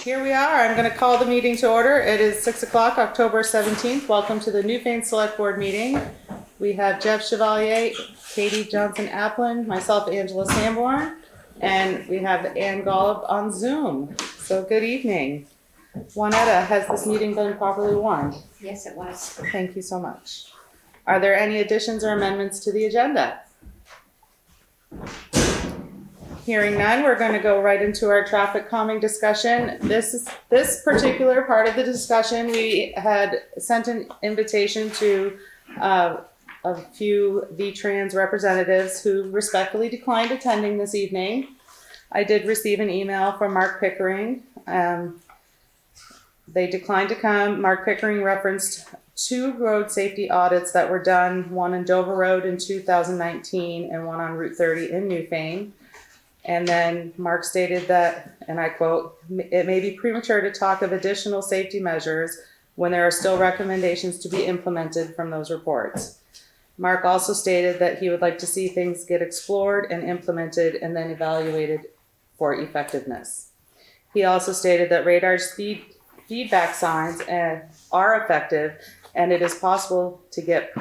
Here we are. I'm going to call the meeting to order. It is 6 o'clock, October 17th. Welcome to the Newfane Selectboard meeting. We have Jeff Chevalier, Katie Johnson-Applin, myself, Angela Sanborn, and we have Ann Golub on Zoom. So good evening. Juanetta, has this meeting been properly warned? Yes, it was. Thank you so much. Are there any additions or amendments to the agenda? Hearing none, we're going to go right into our traffic calming discussion. This particular part of the discussion, we had sent an invitation to a few VTRANS representatives who respectfully declined attending this evening. I did receive an email from Mark Pickering. They declined to come. Mark Pickering referenced 2 road safety audits that were done, one in Dover Road in 2019 and one on Route 30 in Newfane. And then Mark stated that, and I quote, "It may be premature to talk of additional safety measures when there are still recommendations to be implemented from those reports." Mark also stated that he would like to see things get explored and implemented and then evaluated for effectiveness. He also stated that radar speed feedback signs are effective, and it is possible to get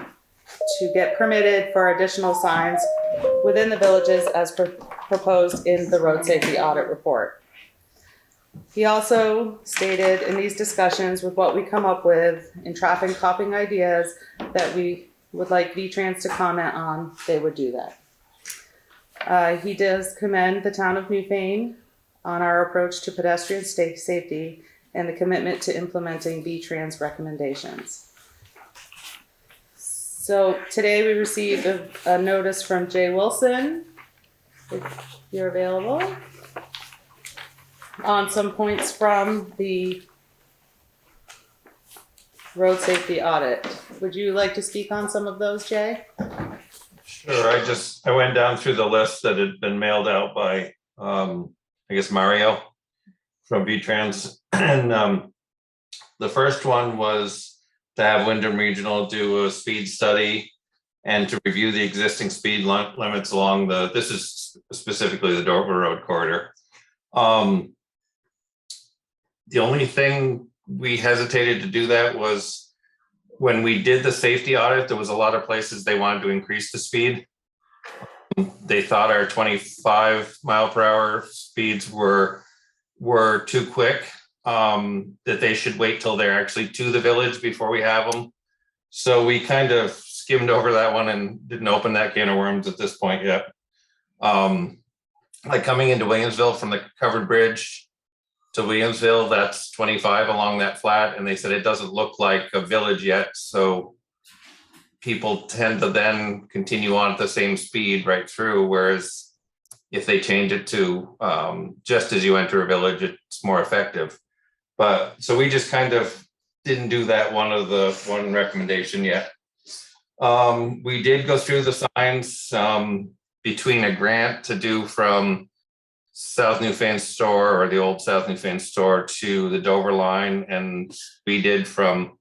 permitted for additional signs within the villages as proposed in the road safety audit report. He also stated in these discussions with what we come up with in traffic calming ideas that we would like VTRANS to comment on, they would do that. He does commend the town of Newfane on our approach to pedestrian safety and the commitment to implementing VTRANS recommendations. So today we received a notice from Jay Wilson, if you're available, on some points from the road safety audit. Would you like to speak on some of those, Jay? Sure. I went down through the list that had been mailed out by, I guess, Mario from VTRANS. And the first one was to have Wyndham Regional do a speed study and to review the existing speed limits along this is specifically the Dover Road corridor. The only thing we hesitated to do that was when we did the safety audit, there was a lot of places they wanted to increase the speed. They thought our 25 mile per hour speeds were too quick, that they should wait till they're actually to the village before we have them. So we kind of skimmed over that one and didn't open that can of worms at this point yet. Like coming into Williamsville from the covered bridge to Williamsville, that's 25 along that flat. And they said it doesn't look like a village yet. So people tend to then continue on at the same speed right through. Whereas if they change it to just as you enter a village, it's more effective. But so we just kind of didn't do that one recommendation yet. We did go through the signs between a grant to do from South Newfane store or the old South Newfane store to the Dover line. And we did from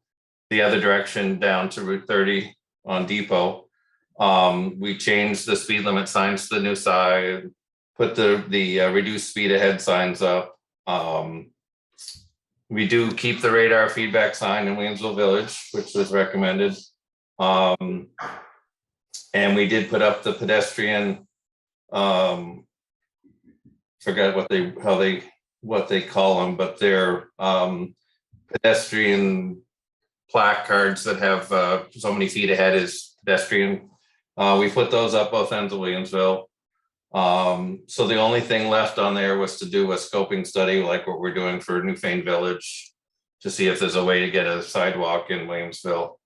the other direction down to Route 30 on Depot. We changed the speed limit signs to the new side, put the reduced speed ahead signs up. We do keep the radar feedback sign in Williamsville Village, which was recommended. And we did put up the pedestrian, forgot what they call them, but they're pedestrian placards that have so many feet ahead is pedestrian. We put those up both ends of Williamsville. So the only thing left on there was to do a scoping study like what we're doing for Newfane Village to see if there's a way to get a sidewalk in Williamsville.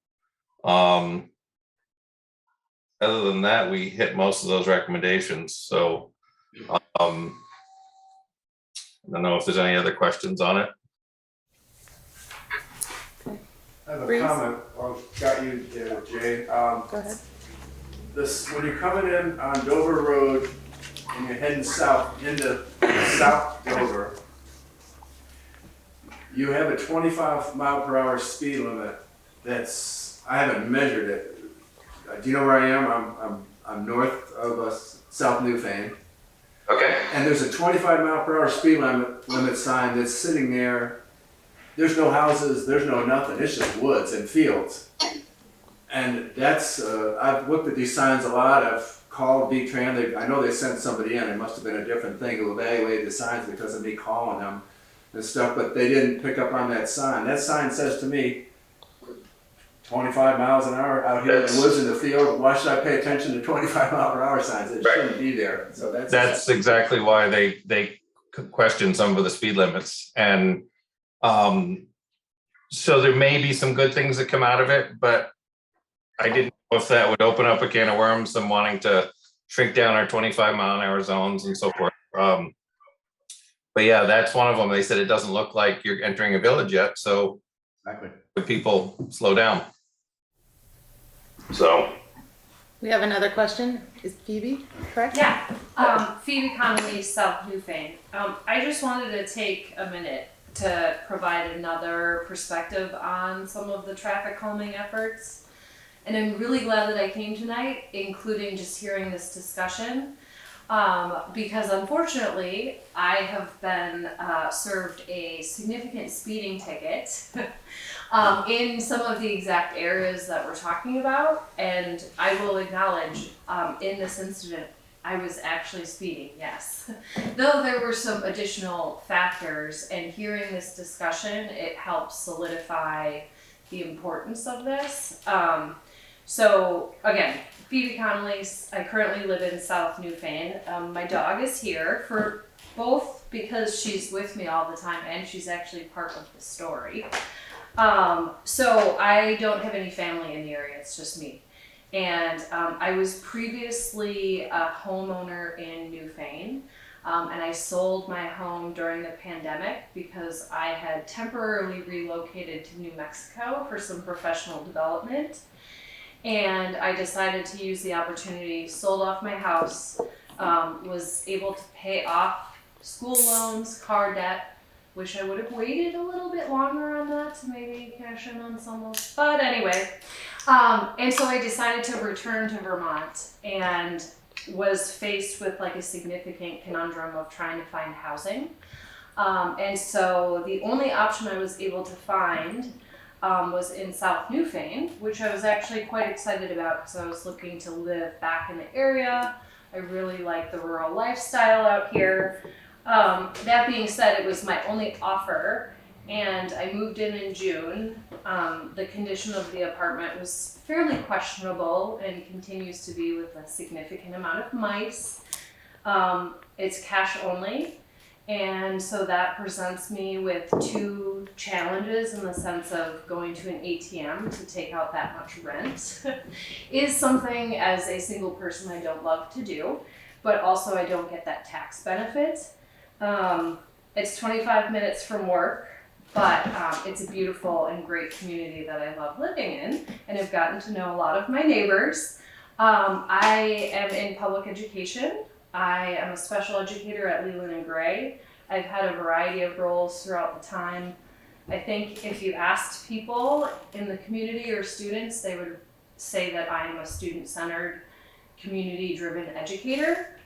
Other than that, we hit most of those recommendations. So I don't know if there's any other questions on it. I have a Please. comment. Got you there, Jay. Go ahead. When you're coming in on Dover Road and you're heading south into South Dover, you have a 25 mile per hour speed limit. I haven't measured it. Do you know where I am? I'm north of South Newfane. Okay. And there's a 25-mile-per-hour speed limit sign that's sitting there. There's no houses, there's no nothing, it's just woods and fields. And that's, I've looked at these signs a lot, I've called VTRANS, I know they sent somebody in, it must have been a different thing to evaluate the signs because of me calling them and stuff, but they didn't pick up on that sign. That sign says to me, 25 miles an hour out here in the woods in the field, why should I pay attention to 25-mile-per-hour signs? It shouldn't be there. So That's exactly why they question some of the speed limits. And so there may be some good things that come out of it, but I didn't know if that would open up a can of worms, them wanting to shrink down our 25-mile-an-hour zones and so forth. But yeah, that's one of them. They said it doesn't look like you're entering a village yet, so would people slow down? So We have another question. Is Phoebe correct? Yeah, Phoebe Connolly, South Newfane. I just wanted to take a minute to provide another perspective on some of the traffic calming efforts. And I'm really glad that I came tonight, including just hearing this discussion. Because unfortunately, I have been served a significant speeding ticket in some of the exact areas that we're talking about. And I will acknowledge, in this incident, I was actually speeding, yes. Though there were some additional factors, and hearing this discussion, it helps solidify the importance of this. So again, Phoebe Connolly, I currently live in South Newfane. My dog is here for both because she's with me all the time and she's actually part of the story. So I don't have any family in the area, it's just me. And I was previously a homeowner in Newfane, and I sold my home during the pandemic because I had temporarily relocated to New Mexico for some professional development. And I decided to use the opportunity, sold off my house, was able to pay off school loans, car debt. Wish I would have waited a little bit longer on that to maybe cash in on some of those. But anyway, and so I decided to return to Vermont and was faced with like a significant conundrum of trying to find housing. And so the only option I was able to find was in South Newfane, which I was actually quite excited about because I was looking to live back in the area. I really like the rural lifestyle out here. That being said, it was my only offer, and I moved in June. The condition of the apartment was fairly questionable and continues to be, with a significant amount of mice. It's cash only. And so that presents me with two challenges in the sense of going to an ATM to take out that much rent is something as a single person I don't love to do, but also I don't get that tax benefit. It's 25 minutes from work, but it's a beautiful and great community that I love living in, and I've gotten to know a lot of my neighbors. I am in public education. I am a special educator at Leland and Gray. I've had a variety of roles throughout the time. I think if you asked people in the community or students, they would say that I am a student-centered, community-driven educator.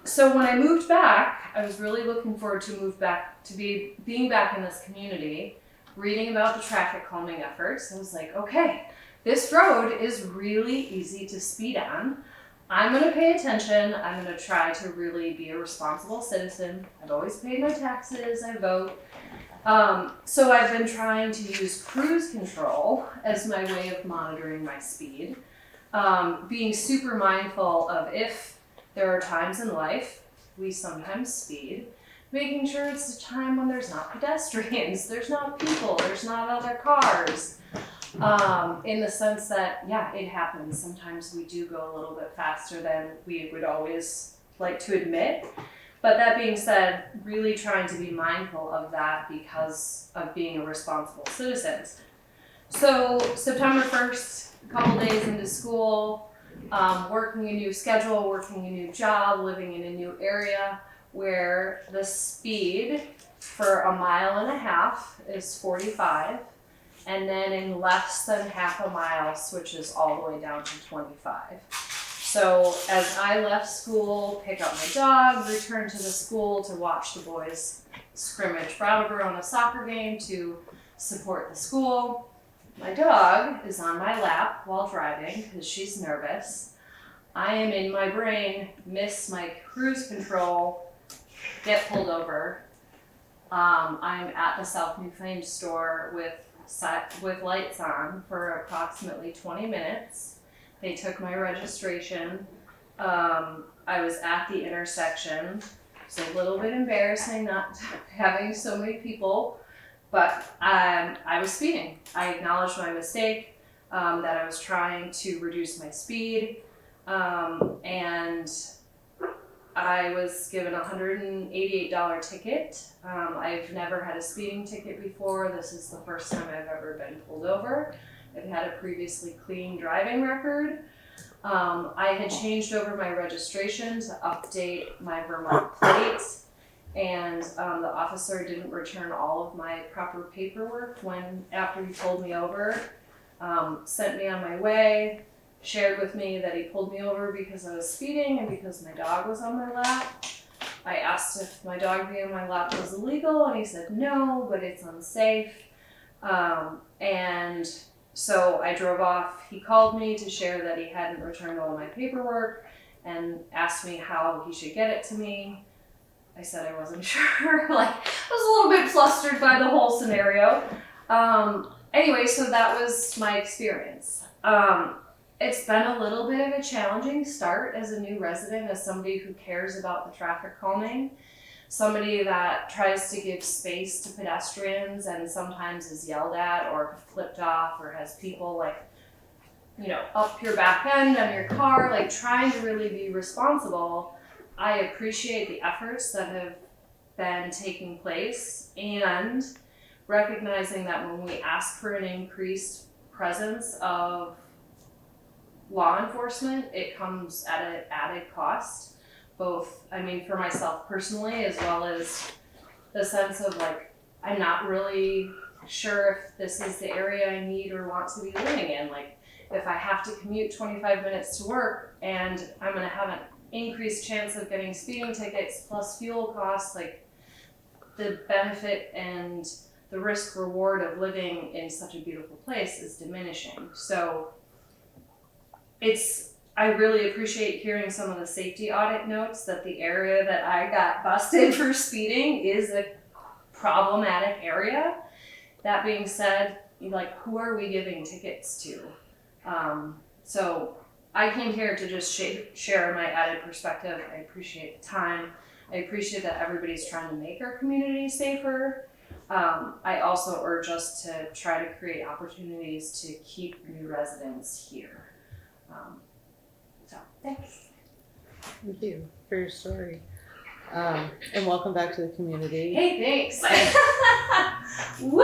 So when I moved back, I was really looking forward to being back in this community, reading about the traffic calming efforts. I was like, okay, this road is really easy to speed on. I'm gonna pay attention. I'm gonna try to really be a responsible citizen. I've always paid my taxes, I vote. So I've been trying to use cruise control as my way of monitoring my speed. Being super mindful of if there are times in life we sometimes speed, making sure it's a time when there's not pedestrians, there's not people, there's not other cars. In the sense that, yeah, it happens. Sometimes we do go a little bit faster than we would always like to admit. But that being said, really trying to be mindful of that because of being a responsible citizen. So September 1st, a couple days into school, working a new schedule, working a new job, living in a new area where the speed for 1.5 miles is 45. And then in less than half a mile switches all the way down to 25. So as I left school, pick up my dog, return to the school to watch the boys scrimmage Brattleboro on a soccer game to support the school, my dog is on my lap while driving because she's nervous. I am in my brain, miss my cruise control, get pulled over. I'm at the South Newfane store with lights on for approximately 20 minutes. They took my registration. I was at the intersection. It's a little bit embarrassing not having so many people, but I was speeding. I acknowledged my mistake, that I was trying to reduce my speed, and I was given a $188 ticket. I've never had a speeding ticket before. This is the first time I've ever been pulled over. I've had a previously clean driving record. I had changed over my registration to update my Vermont plates, and the officer didn't return all of my proper paperwork after he pulled me over. Sent me on my way, shared with me that he pulled me over because I was speeding and because my dog was on my lap. I asked if my dog being on my lap was illegal, and he said no, but it's unsafe. And so I drove off. He called me to share that he hadn't returned all my paperwork and asked me how he should get it to me. I said I wasn't sure. I was a little bit flustered by the whole scenario. Anyway, so that was my experience. It's been a little bit of a challenging start as a new resident, as somebody who cares about the traffic calming, somebody that tries to give space to pedestrians and sometimes is yelled at or flipped off or has people up your back end on your car, trying to really be responsible. I appreciate the efforts that have been taking place, and recognizing that when we ask for an increased presence of law enforcement, it comes at an added cost, both, for myself personally, as well as the sense of I'm not really sure if this is the area I need or want to be living in. If I have to commute 25 minutes to work and I'm gonna have an increased chance of getting speeding tickets plus fuel costs, the benefit and the risk reward of living in such a beautiful place is diminishing. So I really appreciate hearing some of the safety audit notes that the area that I got busted for speeding is a problematic area. That being said, who are we giving tickets to? So I came here to just share my added perspective. I appreciate the time. I appreciate that everybody's trying to make our community safer. I also urge us to try to create opportunities to keep new residents here. So thanks. Thank you for your story. And welcome back to the community. Hey, thanks. Woo!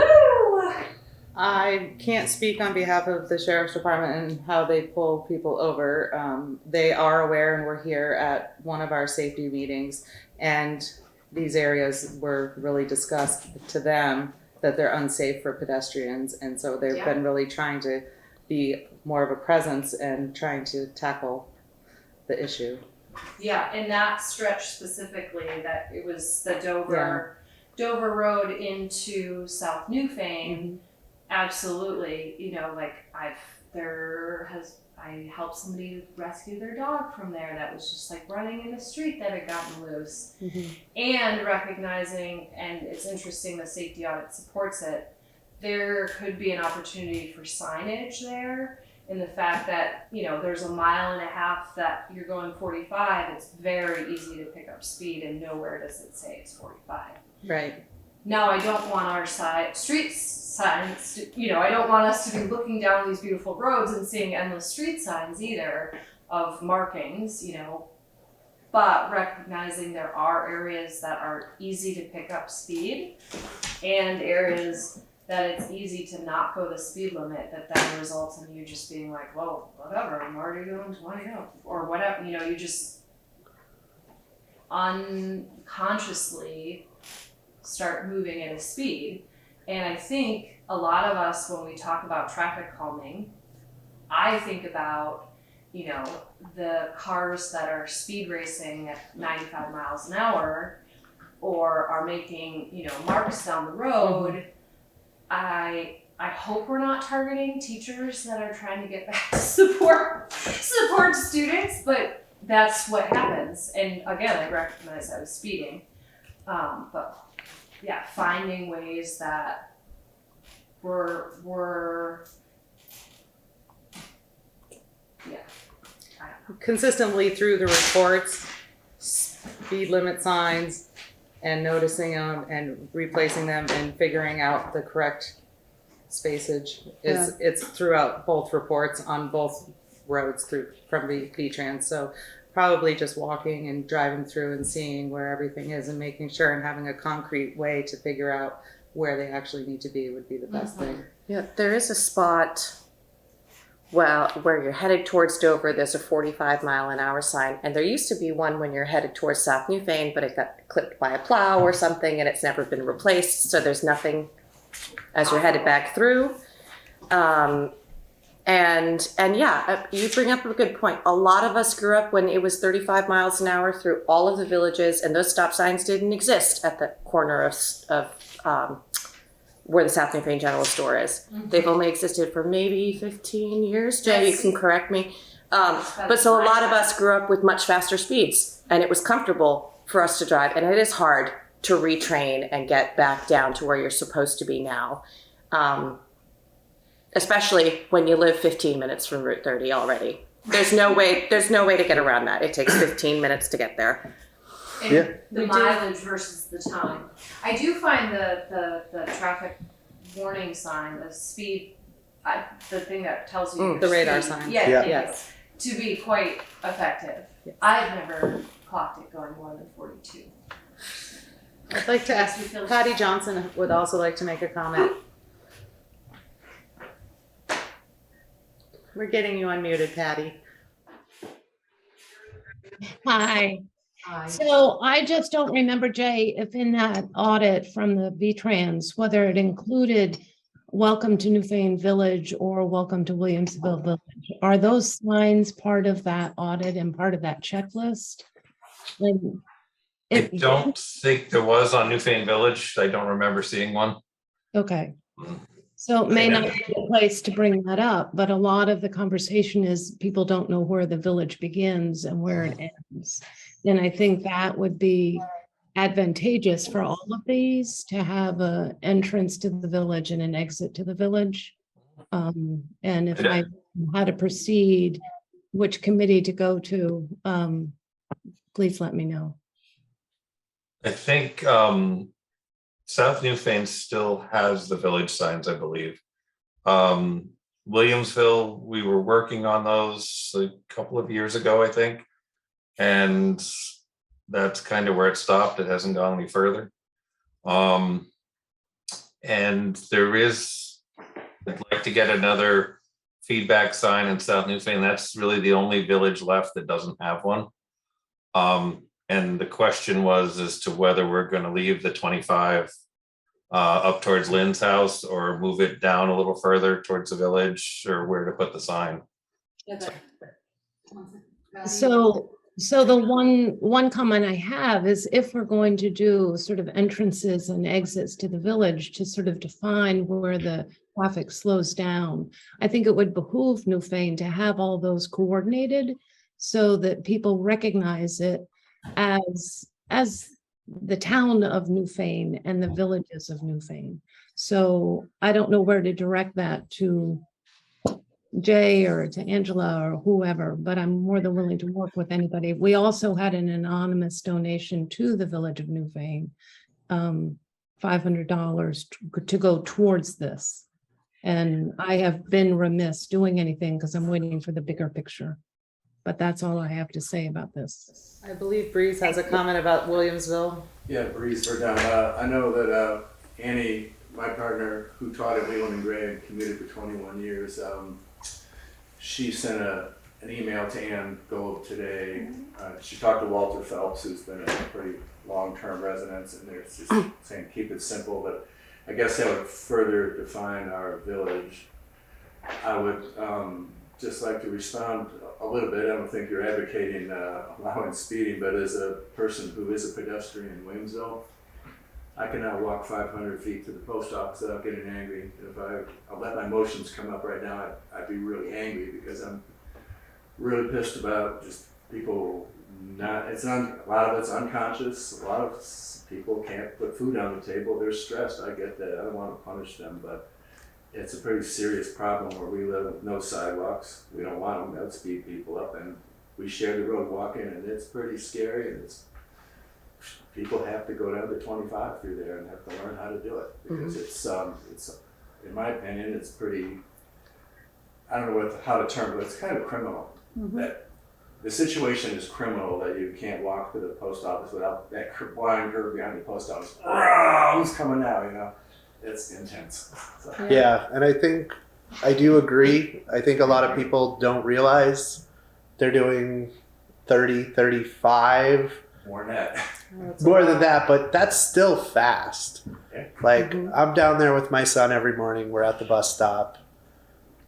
I can't speak on behalf of the Sheriff's Department and how they pull people over. They are aware, and we're here at one of our safety meetings, and these areas were really discussed to them that they're unsafe for pedestrians, and so they've been really trying to be more of a presence and trying to tackle the issue. Yeah, in that stretch specifically, that it was the Dover Road into South Newfane. Mm-hmm. Absolutely, I helped somebody rescue their dog from there that was just running in the street that had gotten loose. Mm-hmm. And recognizing, and it's interesting, the safety audit supports it, there could be an opportunity for signage there, in the fact that, there's a mile and a half that you're going 45, it's very easy to pick up speed and nowhere does it say it's 45. Right. Now, I don't want our street signs, I don't want us to be looking down these beautiful roads and seeing endless street signs either of markings, but recognizing there are areas that are easy to pick up speed and areas that it's easy to not go the speed limit, that then results in you just being well, whatever, I'm already going 20 or whatever, you just unconsciously start moving at a speed. And I think a lot of us, when we talk about traffic calming, I think about, you know, the cars that are speed racing at 95 miles an hour or are making, you know, marks down the road, I hope we're not targeting teachers that are trying to get back to support students, but that's what happens. And again, I recognize I was speeding, but yeah, finding ways that we're yeah. Consistently through the reports, speed limit signs, and noticing them and replacing them and figuring out the correct spacage it's throughout both reports on both roads through from VTRANS. So probably just walking and driving through and seeing where everything is and making sure and having a concrete way to figure out where they actually need to be would be the best thing. Yeah, there is a spot where you're headed towards Dover. There's a 45-mile-an-hour sign, and there used to be one when you're headed towards South Newfane, but it got clipped by a plow or something, and it's never been replaced. So there's nothing as you're headed back through. And yeah, you bring up a good point. A lot of us grew up when it was 35 miles an hour through all of the villages, and those stop signs didn't exist at the corner of where the South Newfane General Store is. They've only existed for maybe 15 years. Jay, you can correct me. But so a lot of us grew up with much faster speeds, and it was comfortable for us to drive, and it is hard to retrain and get back down to where you're supposed to be now. Especially when you live 15 minutes from Route 30 already. There's no way to get around that. It takes 15 minutes to get there. And the mileage versus the time. I do find the traffic warning sign, the speed, the thing that tells you The your radar speed, sign. yes, to be quite effective. Yes. I've never clocked it going more than 42. I'd like to ask, Makes me feel Patty Johnson would also like to make a comment. We're getting you unmuted, Patty. Hi. So I just don't remember, Jay, if in that audit from the VTRANS, whether it included welcome to Newfane Village or welcome to Williamsville Village. Are those signs part of that audit and part of that checklist? And I don't think there was on Newfane Village. I don't remember seeing one. Okay. So it may not be the place to bring that up, but a lot of the conversation is people don't know where the village begins and where it ends. And I think that would be advantageous for all of these to have an entrance to the village and an exit to the village. And if I how to proceed, which committee to go to, please let me know. I think South Newfane still has the village signs, I believe. Williamsville, we were working on those a couple of years ago, I think. And that's kind of where it stopped. It hasn't gone any further. And there is, I'd like to get another feedback sign in South Newfane. That's really the only village left that doesn't have one. And the question was as to whether we're going to leave the 25 up towards Lynn's house or move it down a little further towards the village, or where to put the sign. So the one comment I have is if we're going to do sort of entrances and exits to the village to sort of define where the traffic slows down, I think it would behoove Newfane to have all those coordinated so that people recognize it as the town of Newfane and the villages of Newfane. So I don't know where to direct that to Jay or to Angela or whoever, but I'm more than willing to work with anybody. We also had an anonymous donation to the village of Newfane, $500 to go towards this. And I have been remiss doing anything because I'm waiting for the bigger picture. But that's all I have to say about this. I believe Breeze has a comment about Williamsville. Yeah, Breeze, we're down. I know that Annie, my partner, who taught at Leland and Gray and commuted for 21 years, she sent an email to Ann Gold today. She talked to Walter Phelps, who's been a pretty long-term resident, and they're just saying keep it simple, but I guess that would further define our village. I would just like to respond a little bit. I don't think you're advocating allowing speeding, but as a person who is a pedestrian in Williamsville, I cannot walk 500 feet to the post office without getting angry. If I let my emotions come up right now, I'd be really angry because I'm really pissed about just people not, a lot of it's unconscious. A lot of people can't put food on the table. They're stressed. I get that. I don't want to punish them, but it's a pretty serious problem where we live with no sidewalks. We don't want them. That would speed people up, and we share the road walking, and it's pretty scary. And people have to go down to 25 through there and have to learn how to do it because it's in my opinion, it's pretty. I don't know how to term it, but it's kind of criminal. That the situation is criminal that you can't walk to the post office without that blind curve behind the post office. Who's coming now? You know. It's intense. So. Yeah, and I do agree. I think a lot of people don't realize they're doing 30, 35. More than that. More than that, but that's still fast. Okay. Like, I'm down there with my son every morning. We're at the bus stop.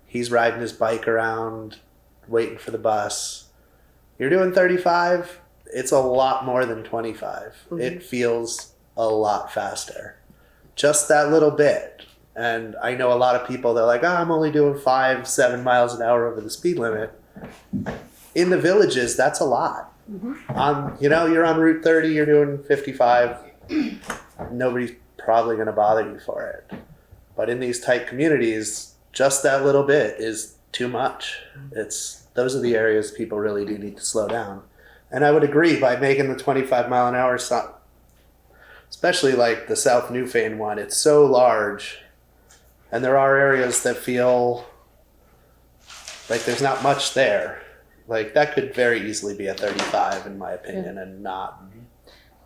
He's riding his bike around, waiting for the bus. You're doing 35, it's a lot more than 25. It feels a lot faster. Just that little bit. And I know a lot of people, they're like, I'm only doing 5-7 miles an hour over the speed limit. In the villages, that's a lot. You're on Route 30, you're doing 55. Nobody's probably going to bother you for it. But in these tight communities, just that little bit is too much. Those are the areas people really do need to slow down. And I would agree, by making the 25 mile an hour stop, especially like the South Newfane one, it's so large, and there are areas that feel like there's not much there. Like, that could very easily be a 35 in my opinion, and not.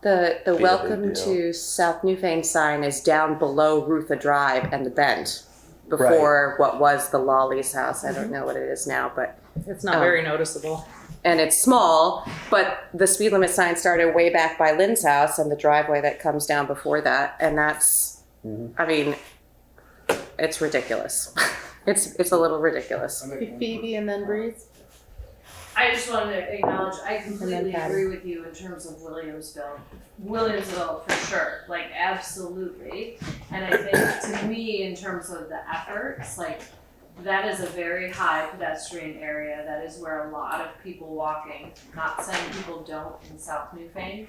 The Be a big welcome deal. to South Newfane sign is down below Rutha Drive and the bend before what was the Lolly's house. I don't know what it is now, but It's not very noticeable. and it's small, but the speed limit sign started way back by Lynn's house and the driveway that comes down before that. And that's, I mean, it's ridiculous. It's a little ridiculous. Phoebe and then Breeze. I just wanted to acknowledge, I And completely then Patty. agree with you in terms of Williamsville. Williamsville for sure, like absolutely. And I think to me, in terms of the efforts, like that is a very high pedestrian area. That is where a lot of people walking, not saying people don't in South Newfane.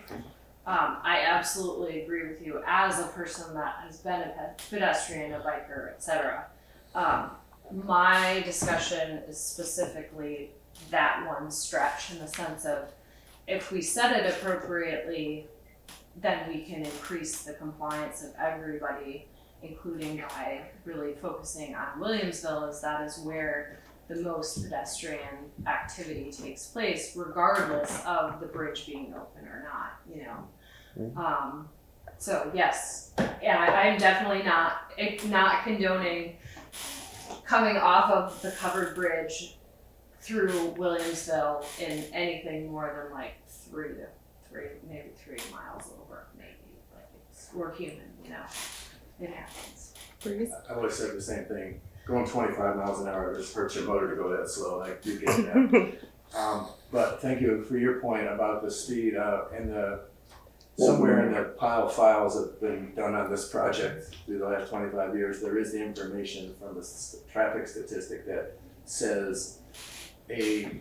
I absolutely agree with you as a person that has been a pedestrian, a biker, etc. My discussion is specifically that one stretch in the sense of if we set it appropriately, then we can increase the compliance of everybody, including by really focusing on Williamsville, as that is where the most pedestrian activity takes place, regardless of the bridge being open or not, you know. So yes, yeah, I'm definitely not condoning coming off of the covered bridge through Williamsville in anything more than like 3 miles over, maybe. Like we're human, you know. It happens. Breeze. I've always said the same thing. Going 25 miles an hour just hurts your motor to go that slow. I do get that. But thank you for your point about the speed. Somewhere in the pile of files that have been done on this project through the last 25 years, there is the information from the traffic statistic that says a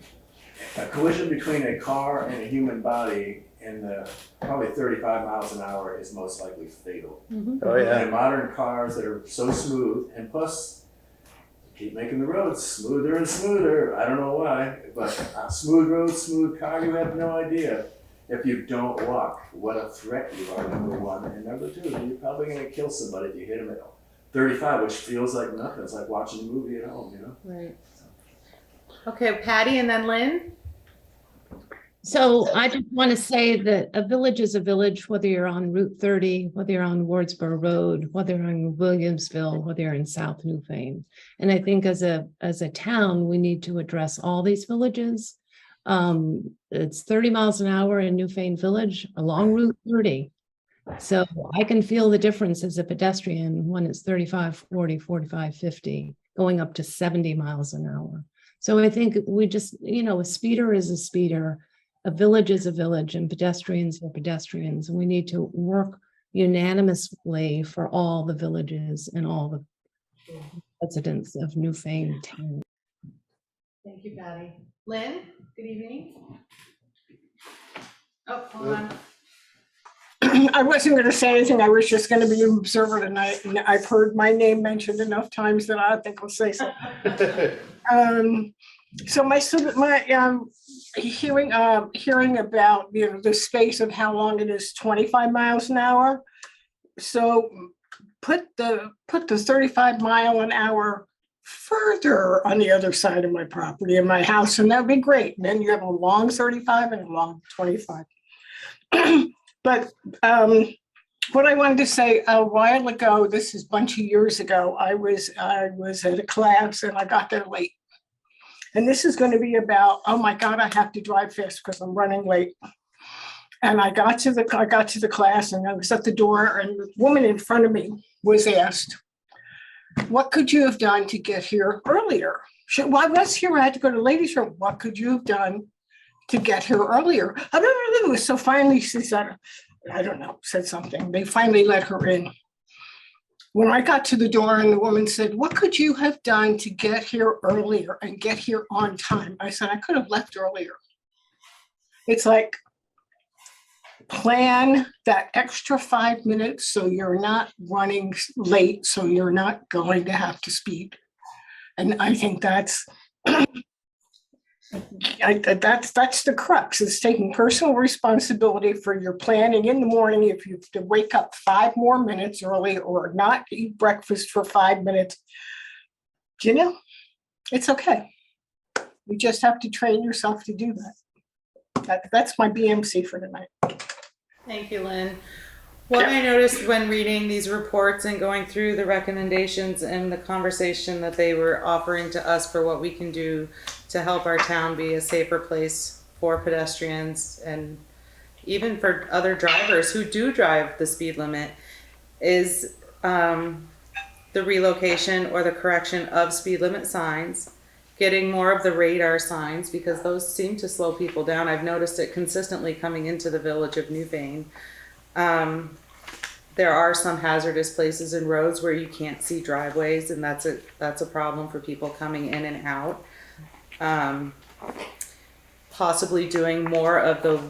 collision between a car and a human body in the probably 35 miles an hour is most likely fatal. Oh yeah. And modern cars that are so smooth, and plus keep making the roads smoother and smoother. I don't know why, but smooth roads, smooth car, you have no idea if you don't walk what a threat you are, number one. And number two, you're probably going to kill somebody if you hit them at 35, which feels like nothing. It's like watching a movie at home, you know? Right. Okay, Patty and then Lynn. So I just want to say that a village is a village, whether you're on Route 30, whether you're on Wardsboro Road, whether you're in Williamsville, whether you're in South Newfane. And I think as a town, we need to address all these villages. It's 30 miles an hour in Newfane Village along Route 30. So I can feel the difference as a pedestrian when it's 35, 40, 45, 50, going up to 70 miles an hour. So I think we just, a speeder is a speeder, a village is a village, and pedestrians are pedestrians. And we need to work unanimously for all the villages and all the residents of Newfane town. Thank you, Patty. Lynn, good evening. Oh, hold on. I wasn't going to say anything. I was just going to be an observer tonight. And I've heard my name mentioned enough times that I think I'll say something. So my hearing about the space of how long it is, 25 miles an hour. So put the 35-mile-an-hour further on the other side of my property in my house, and that'd be great. And then you have a long 35 and a long 25. But what I wanted to say a while ago, this is a bunch of years ago, I was at a class and I got there late. And this is going to be about, oh my God, I have to drive fast because I'm running late. And I got to the class and I was at the door, and the woman in front of me was asked, "What could you have done to get here earlier?" Well, I was here, I had to go to the ladies' room. What could you have done to get here earlier? I don't know. So finally she said, I don't know, said something. They finally let her in. When I got to the door and the woman said, "What could you have done to get here earlier and get here on time?" I said, "I could have left earlier." It's like, plan that extra 5 minutes so you're not running late, so you're not going to have to speed. And I think that's the crux, is taking personal responsibility for your planning in the morning. If you have to wake up 5 more minutes early or not eat breakfast for 5 minutes, it's okay. You just have to train yourself to do that. That's my BMC for tonight. Thank you, Lynn. What I noticed when reading these reports and going through the recommendations and the conversation that they were offering to us for what we can do to help our town be a safer place for pedestrians and even for other drivers who do drive the speed limit, is the relocation or the correction of speed limit signs, getting more of the radar signs, because those seem to slow people down. I've noticed it consistently coming into the village of Newfane. There are some hazardous places and roads where you can't see driveways, and that's a problem for people coming in and out. Possibly doing more of the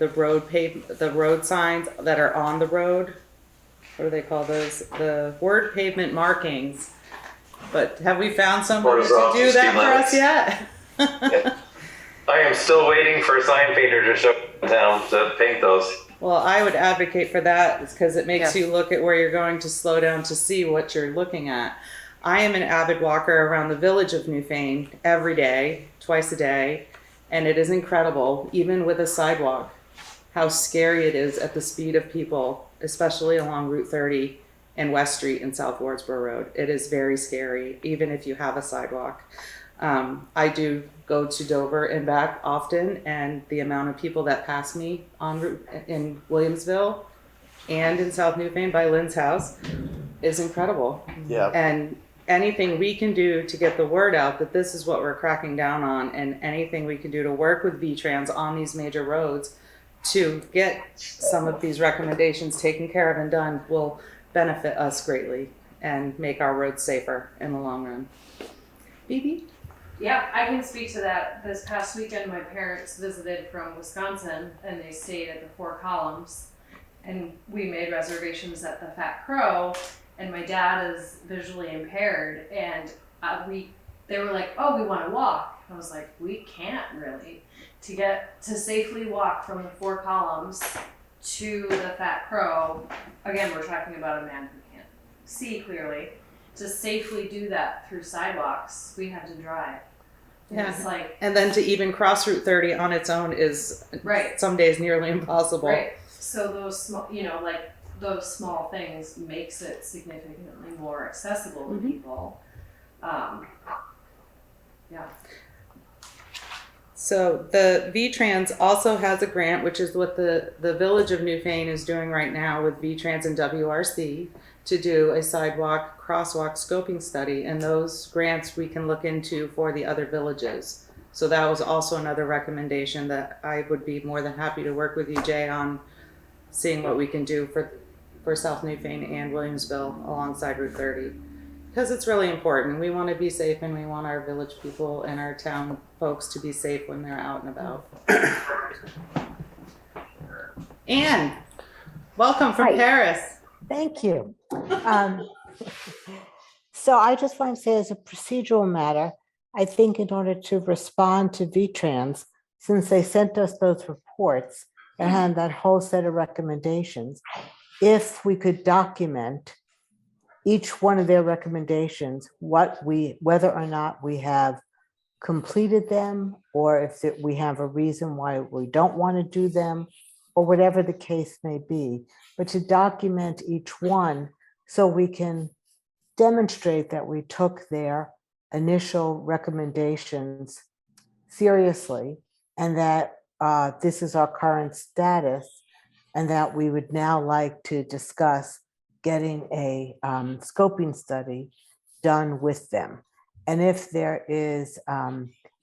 road signs that are on the road. What do they call those? The word pavement markings. But have we found somebody to do that for us yet? I am still waiting for a sign painter to show up in town to paint those. Well, I would advocate for that because it makes you look at where you're going to slow down to see what you're looking at. I am an avid walker around the village of Newfane every day, twice a day, and it is incredible, even with a sidewalk, how scary it is at the speed of people, especially along Route 30 and West Street and South Wardsboro Road. It is very scary, even if you have a sidewalk. I do go to Dover and back often, and the amount of people that pass me en route in Williamsville and in South Newfane by Lynn's house is incredible. Yeah. And anything we can do to get the word out that this is what we're cracking down on, and anything we can do to work with VTRANS on these major roads to get some of these recommendations taken care of and done will benefit us greatly and make our roads safer in the long run. Phoebe? Yeah, I can speak to that. This past weekend, my parents visited from Wisconsin and they stayed at the Four Columns, and we made reservations at the Fat Crow, and my dad is visually impaired, and they were like, "Oh, we want to walk." I was like, "We can't really." To safely walk from the Four Columns to the Fat Crow, again, we're talking about a man who can't see clearly. To safely do that through sidewalks, we had to drive. Yeah. It's like, And then to even cross Route 30 on its own is right. some days nearly impossible. Right. So those small, those small things makes it significantly more accessible to people. Yeah. So the VTRANS also has a grant, which is what the village of Newfane is doing right now with VTRANS and WRC. to do a sidewalk, crosswalk scoping study, and those grants we can look into for the other villages. So that was also another recommendation that I would be more than happy to work with you, Jay, on seeing what we can do for South Newfane and Williamsville alongside Route 30. Because it's really important. We want to be safe, and we want our village people and our town folks to be safe when they're out and about. Anne, welcome from Hi. Paris. Thank you. So I just want to say, as a procedural matter, I think in order to respond to VTRANS, since they sent us those reports and had that whole set of recommendations, if we could document each one of their recommendations, whether or not we have completed them, or if we have a reason why we don't want to do them, or whatever the case may be, but to document each one so we can demonstrate that we took their initial recommendations seriously, and that this is our current status, and that we would now like to discuss getting a scoping study done with them. And if there is,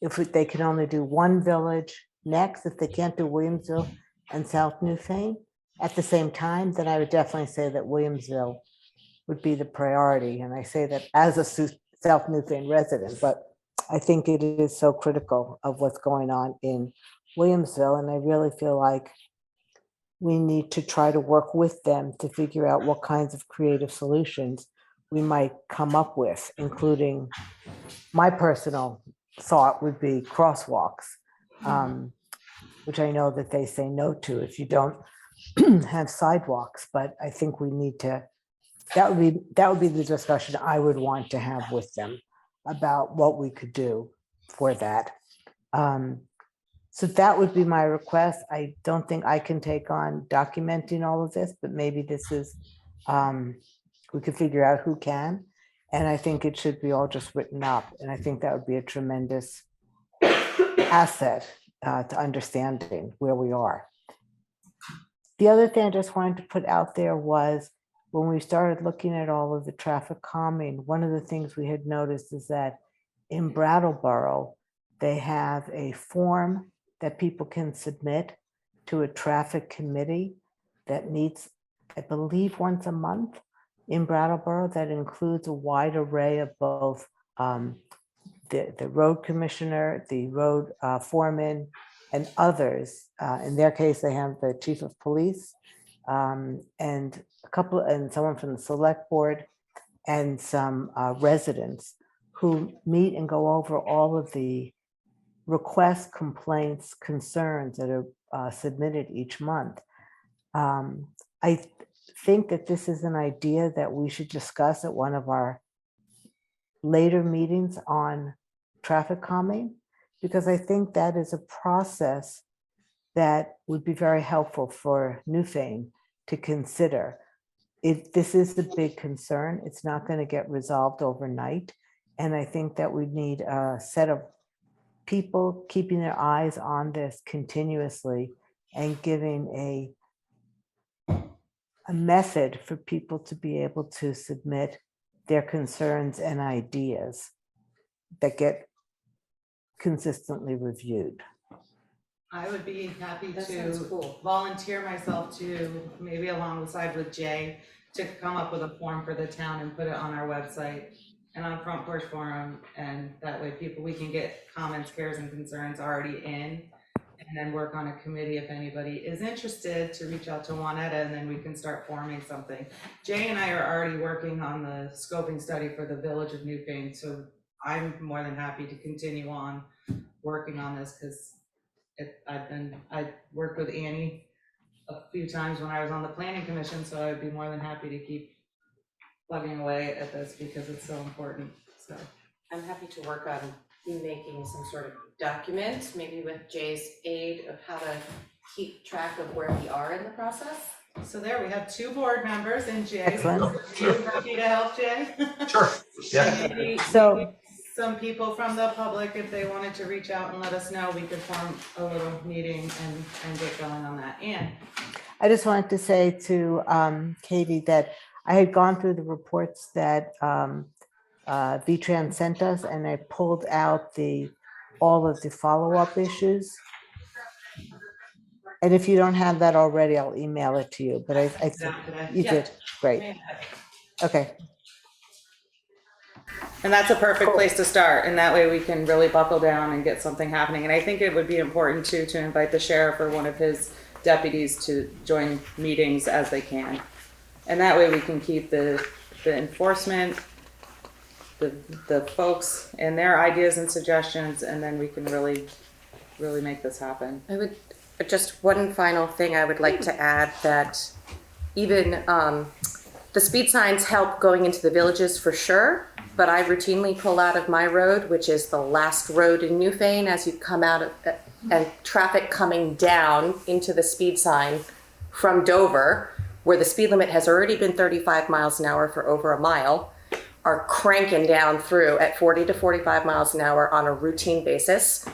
if they can only do one village next, if they can't do Williamsville and South Newfane at the same time, then I would definitely say that Williamsville would be the priority. And I say that as a South Newfane resident, but I think it is so critical of what's going on in Williamsville. And I really feel like we need to try to work with them to figure out what kinds of creative solutions we might come up with, including my personal thought would be crosswalks, which I know that they say no to if you don't have sidewalks, but I think we need to, that would be the discussion I would want to have with them about what we could do for that. So that would be my request. I don't think I can take on documenting all of this, but maybe this is, we could figure out who can. And I think it should be all just written up. And I think that would be a tremendous asset to understanding where we are. The other thing I just wanted to put out there was when we started looking at all of the traffic calming, one of the things we had noticed is that in Brattleboro, they have a form that people can submit to a traffic committee that meets, I believe, once a month in Brattleboro, that includes a wide array of both the road commissioner, the road foreman, and others. In their case, they have the chief of police and someone from the Selectboard and some residents who meet and go over all of the requests, complaints, concerns that are submitted each month. I think that this is an idea that we should discuss at one of our later meetings on traffic calming, because I think that is a process that would be very helpful for Newfane to consider. This is the big concern. It's not going to get resolved overnight. And I think that we need a set of people keeping their eyes on this continuously and giving a method for people to be able to submit their concerns and ideas that get consistently reviewed. I would be happy That to sounds cool. volunteer myself to, maybe alongside with Jay, to come up with a form for the town and put it on our website and on Front Porch Forum, and that way we can get comments, cares, and concerns already in, and then work on a committee if anybody is interested to reach out to Juanetta, and then we can start forming something. Jay and I are already working on the scoping study for the village of Newfane, so I'm more than happy to continue on working on this, because I worked with Annie a few times when I was on the planning commission, so I'd be more than happy to keep plugging away at this because it's so important. So I'm happy to work on making some sort of document, maybe with Jay's aid, of how to keep track of where we are in the process. So there we have 2 board members and Jay. Excellent. Are you happy to help, Jay? Sure. Yeah. Maybe So some people from the public, if they wanted to reach out and let us know, we could form a little meeting and get going on that. And I just wanted to say to Katie that I had gone through the reports that VTRANS sent us, and I pulled out all of the follow-up issues. And if you don't have that already, I'll email it to you, but I think you did, great. Okay, And that's a perfect place to start, and that way we can really buckle down and get something happening. And I think it would be important too to invite the sheriff or one of his deputies to join meetings as they can. And that way we can keep the enforcement, the folks and their ideas and suggestions, and then we can really make this happen. I would, just one final thing I would like to add, that even the speed signs help going into the villages for sure, but I routinely pull out of my road, which is the last road in Newfane, as you come out of, and traffic coming down into the speed sign from Dover, where the speed limit has already been 35 miles an hour for over a mile, are cranking down through at 40 to 45 miles an hour on a routine basis.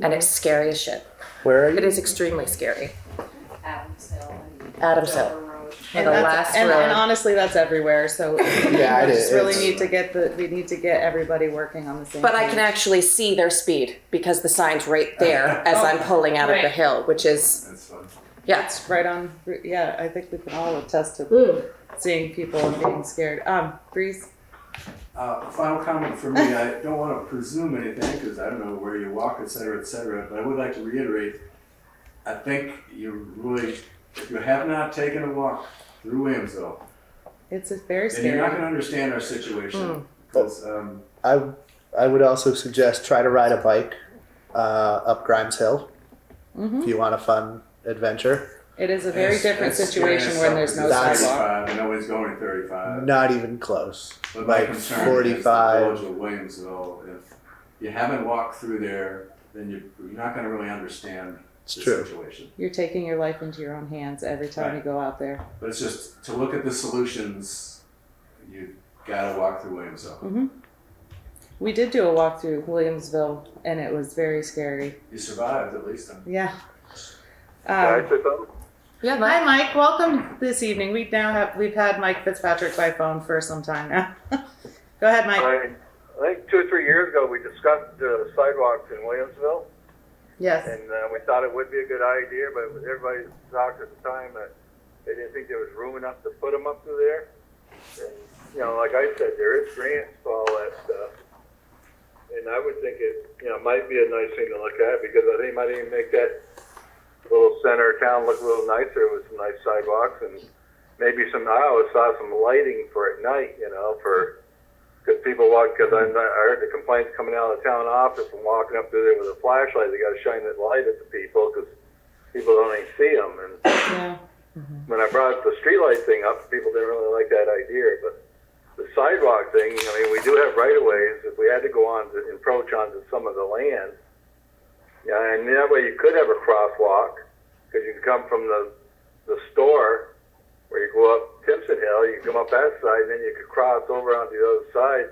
And it's scary as shit. Where are It you? is extremely scary. Adams Hill and Adams Hill. Dover Road. And, the that's- last and road. honestly, that's everywhere. So Yeah, it we is. just really It's- need to get everybody working on the same. But I page. can actually see their speed because the sign's right there as I'm pulling out of the Right. hill, which is, That's fun. yeah. It's right on. Yeah, I think we can all attest to seeing people and being scared. Breeze. Final comment for me, I don't want to presume anything because I don't know where you walk, et cetera, but I would like to reiterate, I think you really, if you have not taken a walk through Williamsville, It's very then you're not scary. going to understand our situation. Because, I would also suggest try to ride a bike up Grimes Hill if you want a fun adventure. It is a very different it's situation scary when there's no That's- sidewalk. 35, and nobody's going 35. Not even close. But my Like concern is the 45. village of Williamsville. If you haven't walked through there, then you're not going to really understand It's the true. situation. You're taking your life into your own hands every time you Right. go out there. But it's just to look at the solutions. You got to walk through Williamsville. We did do a walk through Williamsville, and it was very scary. You survived at least. Yeah. Yeah, Hi, Mike. Welcome this evening. We've had Mike Fitzpatrick by phone for some time now. Go ahead, Mike. I think 2 or 3 years ago, we discussed sidewalks in Williamsville, Yes. and we thought it would be a good idea, but everybody talked at the time that they didn't think there was room enough to put them up through there. And, you know, like I said, there is grants for all that stuff. And I would think it, might be a nice thing to look at, because I think it might even make that little center of town look a little nicer with some nice sidewalks, and maybe I always saw some lighting for at night, because people walk, because I heard the complaints coming out of the town office and walking up through there with a flashlight. They got to shine that light at the people because people don't even see them. And Yeah. when I brought the streetlight thing up, people didn't really like that idea. But the sidewalk thing, we do have right of ways. If we had to go on to encroach onto some of the land, and that way you could have a crosswalk, because you can come from the store where you go up Timpson Hill, you can come up that side, and then you could cross over onto the other side,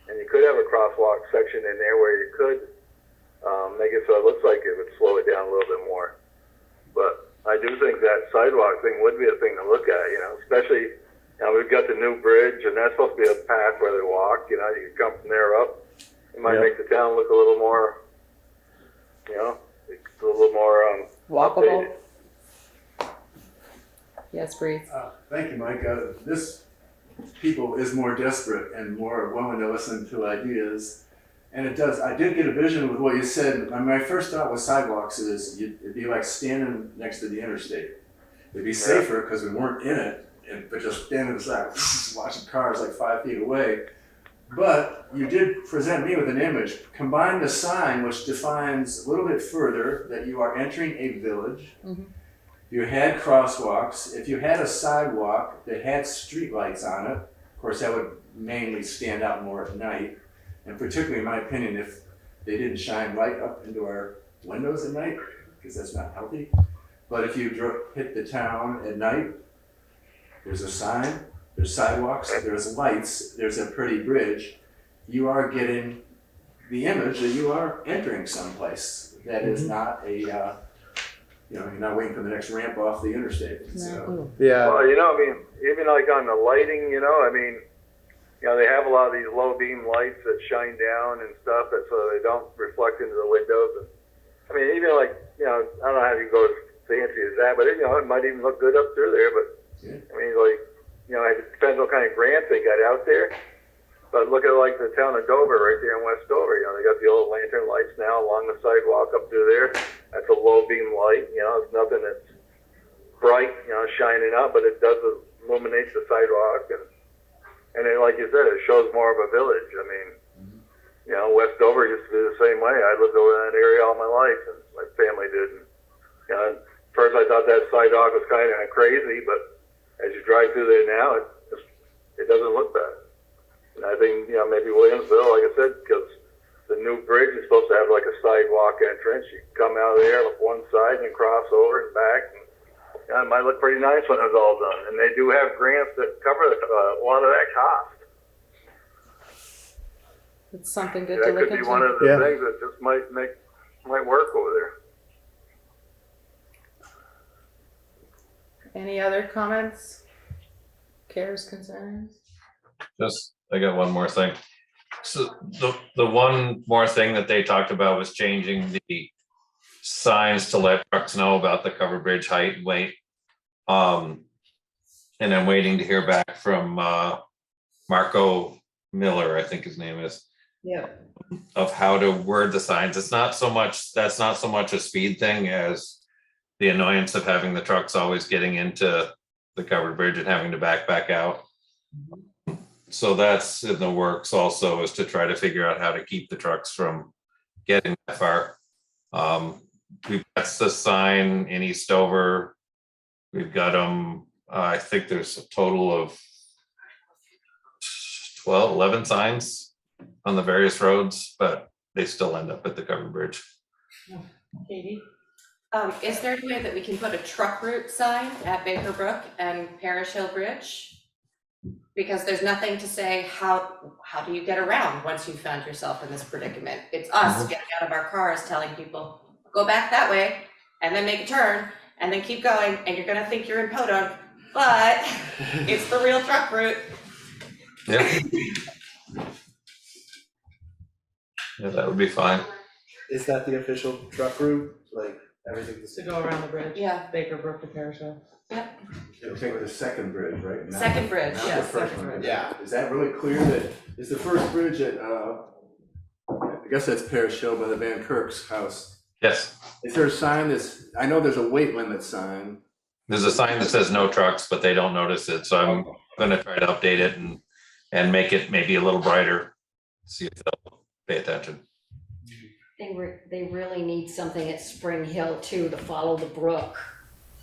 and you could have a crosswalk section in there where you could make it so it looks like it would slow it down a little bit more. But I do think that sidewalk thing would be a thing to look at, especially, we've got the new bridge, and that's supposed to be a path where they walk, you can come from there up. It might make the town look a little more, it's a little more Walkable. updated. Yes, Breeze. Thank you, Mike. This people is more desperate and more willing to listen to ideas. And it does. I did get a vision with what you said. My first thought with sidewalks is it'd be like standing next to the interstate. It'd be safer because we weren't in it, but just standing beside, watching cars like 5 feet away. But you did present me with an image. Combine the sign, which defines a little bit further that you are entering a village. Mhm. You had crosswalks. If you had a sidewalk that had streetlights on it, of course, that would mainly stand out more at night. And particularly, in my opinion, if they didn't shine light up into our windows at night, because that's not healthy. But if you hit the town at night, there's a sign, there's sidewalks, there's lights, there's a pretty bridge. You are getting the image that you are entering someplace that is not a you know, you're not waiting for the next ramp off the interstate, so. Yeah. Well, you know, I mean, even like on the lighting, you know, I mean, you know, they have a lot of these low beam lights that shine down and stuff, that so they don't reflect into the windows. And I mean, even like, you know, I don't know how you go as fancy as that, but you know, it might even look good up through there. But Yeah. I mean, like, you know, it depends what kind of grants they got out there. But look at like the town of Dover, right there in West Dover. You know, they got the old lantern lights now along the sidewalk up through there. That's a low beam light. You know, it's nothing that's bright, you know, shining up, but it does illuminate the sidewalk. And then, like you said, it shows more of a village. I mean, you know, West Dover used to be the same way. I lived over in that area all my life, and my family did. And, you know, at first I thought that sidewalk was kind of crazy, but as you drive through there now, it doesn't look bad. And I think, you know, maybe Williamsville, like I said, because the new bridge is supposed to have like a sidewalk entrance. You come out of there, look one side, and cross over and back. And, you know, it might look pretty nice when it's all done. And they do have grants that cover a lot of that cost. It's something good to That look could be into. one of the Yeah. things that just might work over there. Any other comments? Cares, concerns? Just, I got one more thing. So the one more thing that they talked about was changing the signs to let trucks know about the covered bridge height and weight. And I'm waiting to hear back from Marco Miller, I think his name is, Yep. of how to word the signs. It's not so much, that's not so much a speed thing as the annoyance of having the trucks always getting into the covered bridge and having to back out. So that's in the works also, is to try to figure out how to keep the trucks from getting that far. That's the sign in Eastover. We've got them, I think there's a total of 11 signs on the various roads, but they still end up at the covered bridge. Katie? Is there a way that we can put a truck route sign at Baker Brook and Parish Hill Bridge? Because there's nothing to say, how do you get around once you've found yourself in this predicament? It's us getting out of our cars telling people, go back that way, and then make a turn, and then keep going, and you're gonna think you're in Podunk, but it's the real truck route. Yeah. Yeah, that would be fine. Is that the official truck route? Like everything's To go around the bridge? Yeah. Baker Brook to Parish Hill. It'll take with the second bridge, right? Not Second the- bridge, not the yes, first second one. bridge. Yeah. Is that really clear that, is the first bridge at, I guess that's Parish Hill by the Van Kirk's house. Yes, Is there a sign that's, I know there's a weight limit sign. there's a sign that says no trucks, but they don't notice it, so I'm gonna try to update it and make it maybe a little brighter. See if they'll pay attention. They really need something at Spring Hill too, to follow the brook.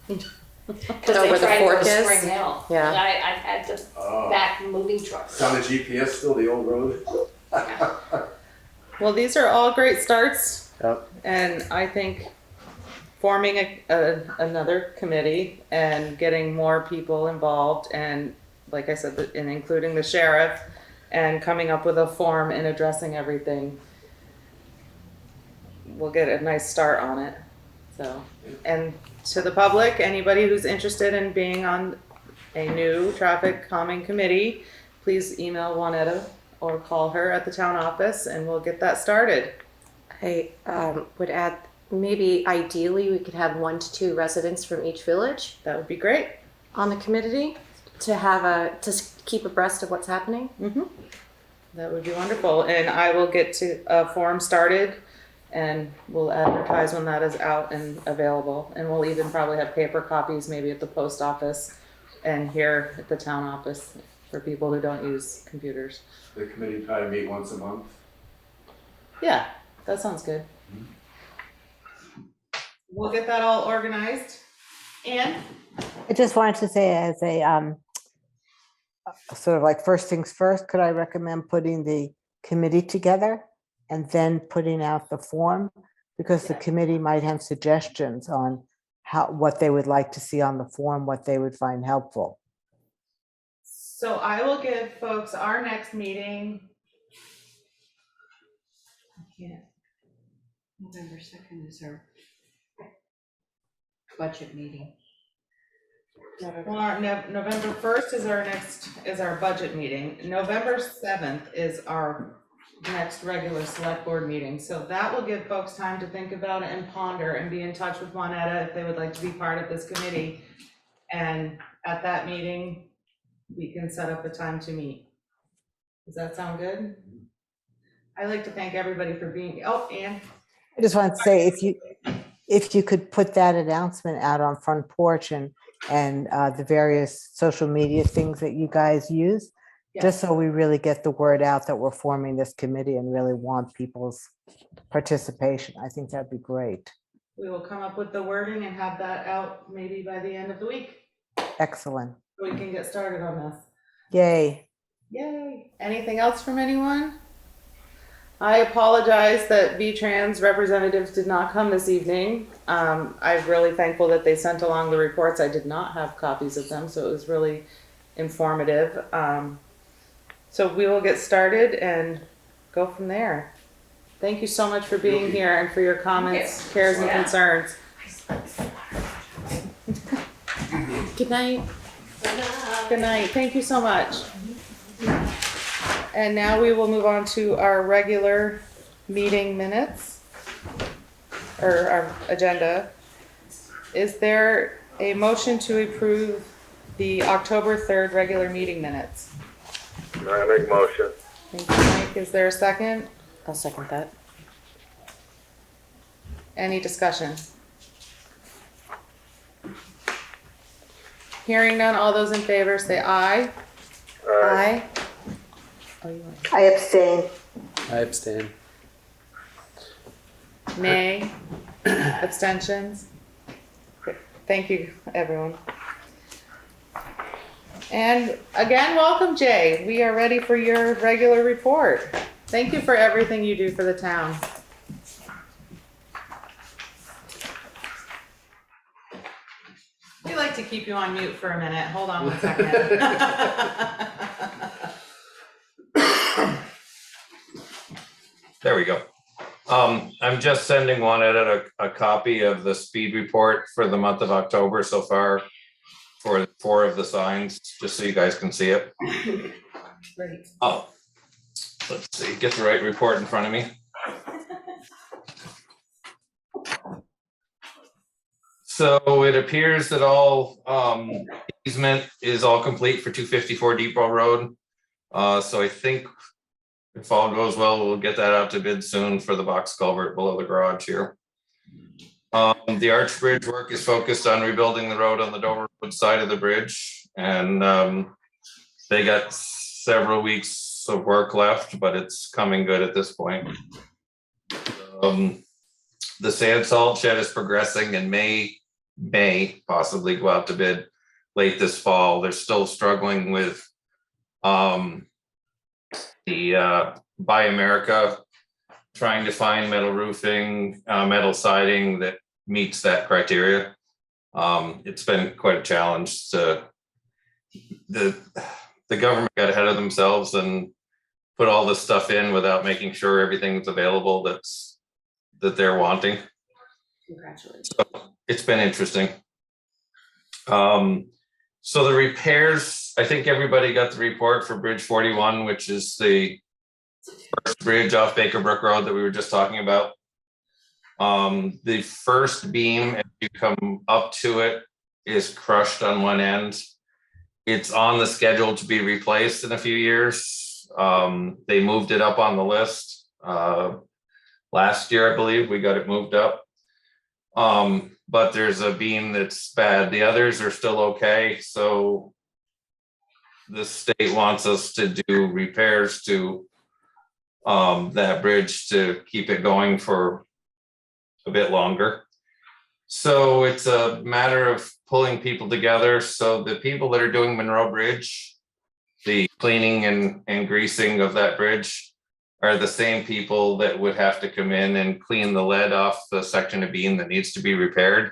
Because where the fork is? Spring Hill. Yeah. And I've had to Oh, back moving trucks. it's on the GPS still, the old road? Well, these are all great starts. Yep. And I think forming another committee and getting more people involved and, like I said, and including the sheriff and coming up with a form and addressing everything, we'll get a nice start on it. So, and to the public, anybody who's interested in being on a new traffic calming committee, please email Juanetta or call her at the town office and we'll get that started. I would add, maybe ideally, we could have 1 to 2 residents from each village That would be great. on the committee to keep abreast of what's happening. That would be wonderful. And I will get to a form started and we'll advertise when that is out and available. And we'll even probably have paper copies maybe at the post office and here at the town office for people who don't use computers. The committee probably meet once a month. Yeah, that sounds good. We'll get that all organized. And I just wanted to say as a sort of like first things first, could I recommend putting the committee together and then putting out the form? Because the committee might have suggestions on what they would like to see on the form, what they would find helpful. so I will give folks our next meeting. November 2nd is our. budget meeting. Well, our November 1st is our budget meeting. November 7th is our next regular select board meeting. So that will give folks time to think about it and ponder and be in touch with Juanetta if they would like to be part of this committee. And at that meeting, we can set up a time to meet. Does that sound good? I'd like to thank everybody for being, oh, Ann. I just want to say, if you could put that announcement out on Front Porch and the various social media things that you guys use, just so we really get the word out that we're forming this committee and really want people's participation. I think that'd be great. We will come up with the wording and have that out maybe by the end of the week. Excellent. We can get started on this. Yay. Yay. Anything else from anyone? I apologize that VTRANS representatives did not come this evening. I'm really thankful that they sent along the reports. I did not have copies of them, so it was really informative. So we will get started and go from there. Thank you so much for being here and for your comments, cares, and concerns. Good night. Good night. Thank you so much. And now we will move on to our regular meeting minutes, or our agenda. Is there a motion to approve the October 3rd regular meeting minutes? I make a motion. Thank you, Mike. Is there a second? I'll second that. Any discussion? Hearing none, all those in favor say aye. Aye. Oh, you want I abstain. I abstain. nay? Abstentions? Thank you, everyone. And again, welcome, Jay. We are ready for your regular report. Thank you for everything you do for the town. We like to keep you on mute for a minute. Hold on 1 second. There we go. I'm just sending Juanetta a copy of the speed report for the month of October so far for 4 of the signs, just so you guys can see it. Great. Oh, let's see, get the right report in front of me. So it appears that all easement is all complete for 254 Depot Road. So I think if all goes well, we'll get that out to bid soon for the box culvert below the garage here. The arch bridge work is focused on rebuilding the road on the Dover Road side of the bridge. And they got several weeks of work left, but it's coming good at this point. The sand salt shed is progressing and may possibly go out to bid late this fall. They're still struggling with the Buy America, trying to find metal roofing, metal siding that meets that criteria. It's been quite a challenge. The government got ahead of themselves and put all this stuff in without making sure everything's available that they're wanting. Congratulations. So it's been interesting. So the repairs, I think everybody got the report for Bridge 41, which is the first bridge off Baker Brook Road that we were just talking about. The first beam, as you come up to it, is crushed on one end. It's on the schedule to be replaced in a few years. They moved it up on the list. Last year, I believe, we got it moved up. But there's a beam that's bad. The others are still okay. So the state wants us to do repairs to that bridge to keep it going for a bit longer. So it's a matter of pulling people together. So the people that are doing Monroe Bridge, the cleaning and greasing of that bridge, are the same people that would have to come in and clean the lead off the section of beam that needs to be repaired.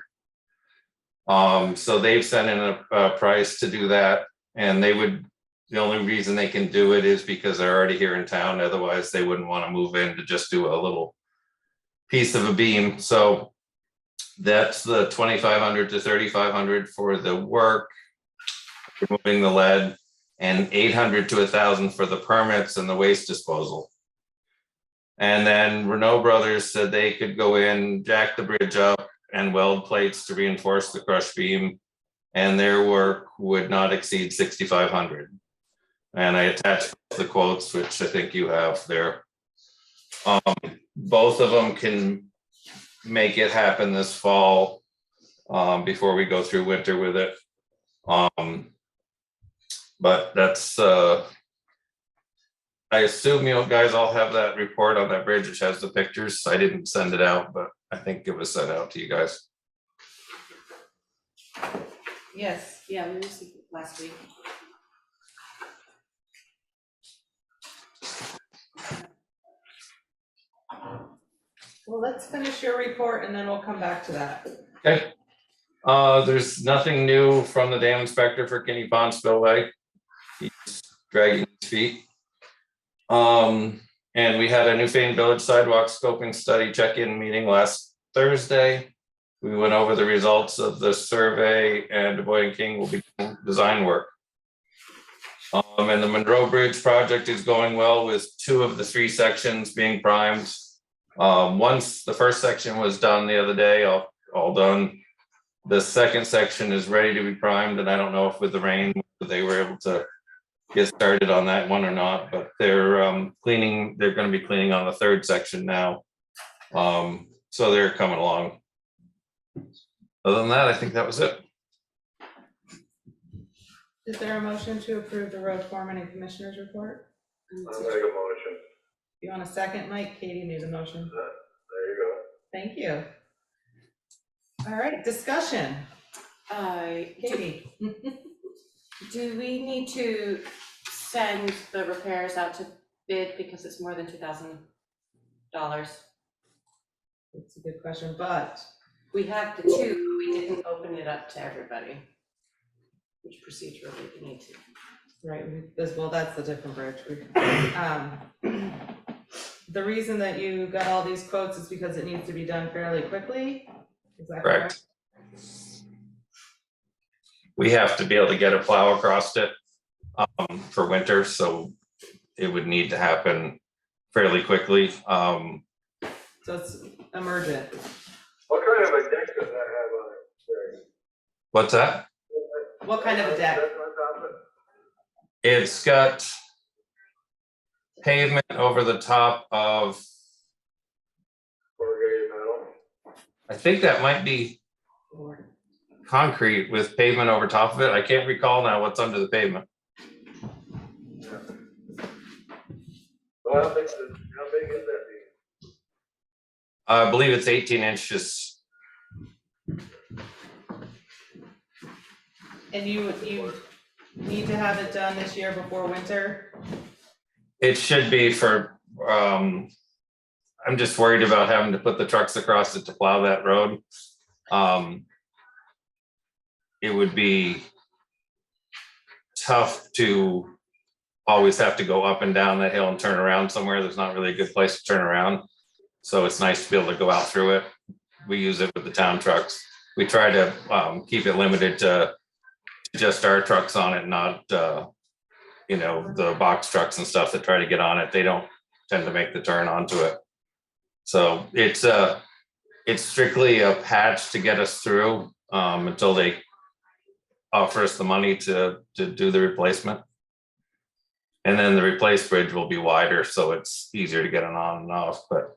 So they've sent in a price to do that, and the only reason they can do it is because they're already here in town. Otherwise, they wouldn't want to move in to just do a little piece of a beam. So That's the 2,500 to 3,500 for the work, removing the lead, and 800 to 1,000 for the permits and the waste disposal. And then Renault Brothers said they could go in, jack the bridge up, and weld plates to reinforce the crush beam, and their work would not exceed 6,500. And I attached the quotes, which I think you have there. Both of them can make it happen this fall, before we go through winter with it. But that's, I assume you guys all have that report on that bridge, which has the pictures. I didn't send it out, but I think it was sent out to you guys. Yes, yeah, we received it last week. Well, let's finish your report and then we'll come back to that. Okay. There's nothing new from the dam inspector for Kinney Pond spillway. He's dragging his feet. And we had a Newfane Village sidewalk scoping study check-in meeting last Thursday. We went over the results of the survey, and Boyd and King will be doing design work. And the Monroe Bridge project is going well with 2 of the 3 sections being primed. Once the first section was done the other day, all done. The second section is ready to be primed, and I don't know if with the rain they were able to get started on that one or not, but they're cleaning. They're going to be cleaning on the 3rd section now, so they're coming along. Other than that, I think that was it. Is there a motion to approve the road foreman and commissioners report? I'll make a motion. You want a second, Mike? Katie made a motion. There you go. Thank you. All right, discussion. Katie. Do we need to send the repairs out to bid because it's more than $2,000? That's a good question, but We have the 2, we didn't open it up to everybody, which procedurally we need to. right, well, that's the different bridge. The reason that you got all these quotes is because it needs to be done fairly quickly. Is that correct? We have to be able to get a plow across it for winter, so it would need to happen fairly quickly. So it's emergent. What kind of a deck does that have on it? What's that? What kind of a deck? On top of it? It's got pavement over the top of, Corrugated metal? I think that might be concrete with pavement over top of it. I can't recall now what's under the pavement. Well, how big is that thing? I believe it's 18 inches. And you need to have it done this year before winter? It should be for, I'm just worried about having to put the trucks across it to plow that road. It would be tough to always have to go up and down that hill and turn around somewhere. There's not really a good place to turn around. So it's nice to be able to go out through it. We use it with the town trucks. We try to keep it limited to just our trucks on it, not you know, the box trucks and stuff that try to get on it. They don't tend to make the turn onto it. So it's strictly a patch to get us through until they offer us the money to do the replacement. And then the replaced bridge will be wider, so it's easier to get it on and off, but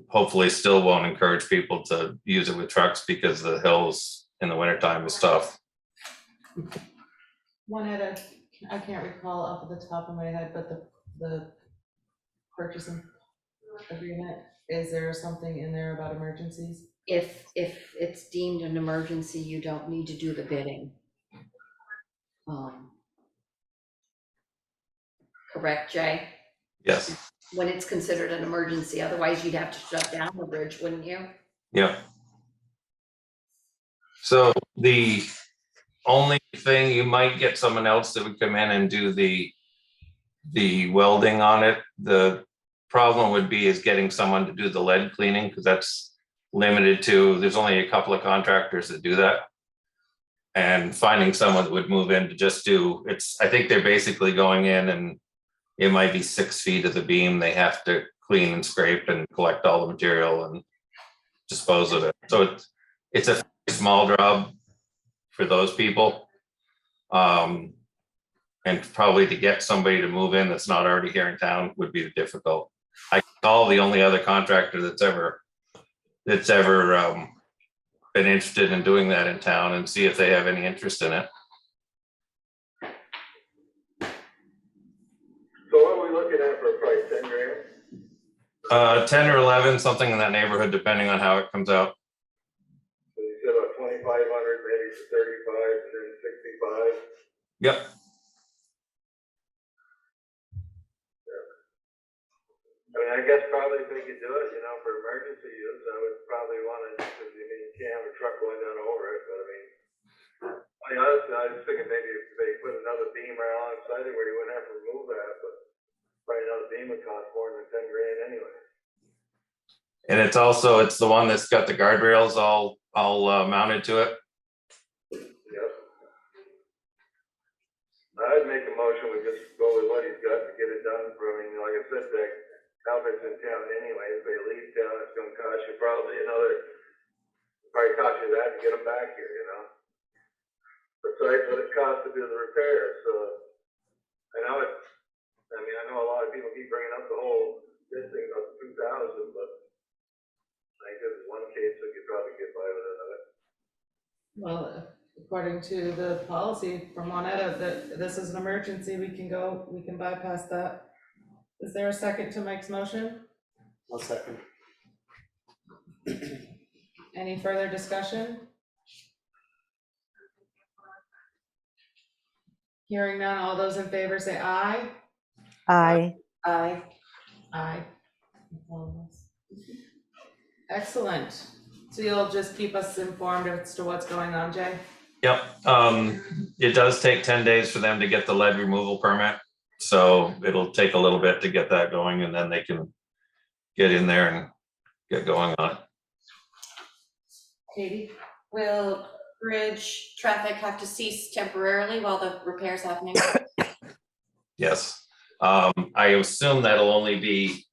hopefully still won't encourage people to use it with trucks because the hills in the wintertime is tough. I can't recall off of the top of my head, but the purchasing agreement, is there something in there about emergencies? If it's deemed an emergency, you don't need to do the bidding. Correct, Jay? Yes. When it's considered an emergency, otherwise you'd have to shut down the bridge, wouldn't you? Yeah. So the only thing, you might get someone else that would come in and do the welding on it. The problem would be is getting someone to do the lead cleaning, because that's limited to, there's only a couple of contractors that do that. And finding someone that would move in to just do, I think they're basically going in and it might be 6 feet of the beam. They have to clean and scrape and collect all the material and dispose of it. So it's a small job for those people. And probably to get somebody to move in that's not already here in town would be difficult. I call the only other contractor that's ever been interested in doing that in town and see if they have any interest in it. So what are we looking at for a price, 10 grand? 10 or 11, something in that neighborhood, depending on how it comes out. So you said about 2,500, maybe for 35, and then 65. Yep. I mean, I guess probably if they could do it, you know, for emergency use, I would probably want to, because you mean, you can't have a truck going down over it, but I mean, honestly, I was thinking maybe if they put another beam right alongside it where you wouldn't have to remove that, but probably another beam would cost more than 10 grand anyway. And it's the one that's got the guardrails all mounted to it. Yep. I'd make a motion, we just go with what he's got to get it done. I mean, like I said, that outfit's in town anyway. If they leave town, it's gonna cost you probably cost you that to get them back here, you know? Besides what it costs to do the repairs, so. I know a lot of people keep bringing up this thing up to 2,000, but I think there's one case we could probably get by with another. Well, according to the policy from Moneta, that this is an emergency, we can bypass that. Is there a second to Mike's motion? One second. Any further discussion? Hearing none, all those in favor say aye. Aye. Aye. Aye. Excellent. So you'll just keep us informed as to what's going on, Jay? Yep. It does take 10 days for them to get the lead removal permit. So it'll take a little bit to get that going, and then they can get in there and get going on it. Katie? Will bridge traffic have to cease temporarily while the repair's happening? Yes. I assume that'll only be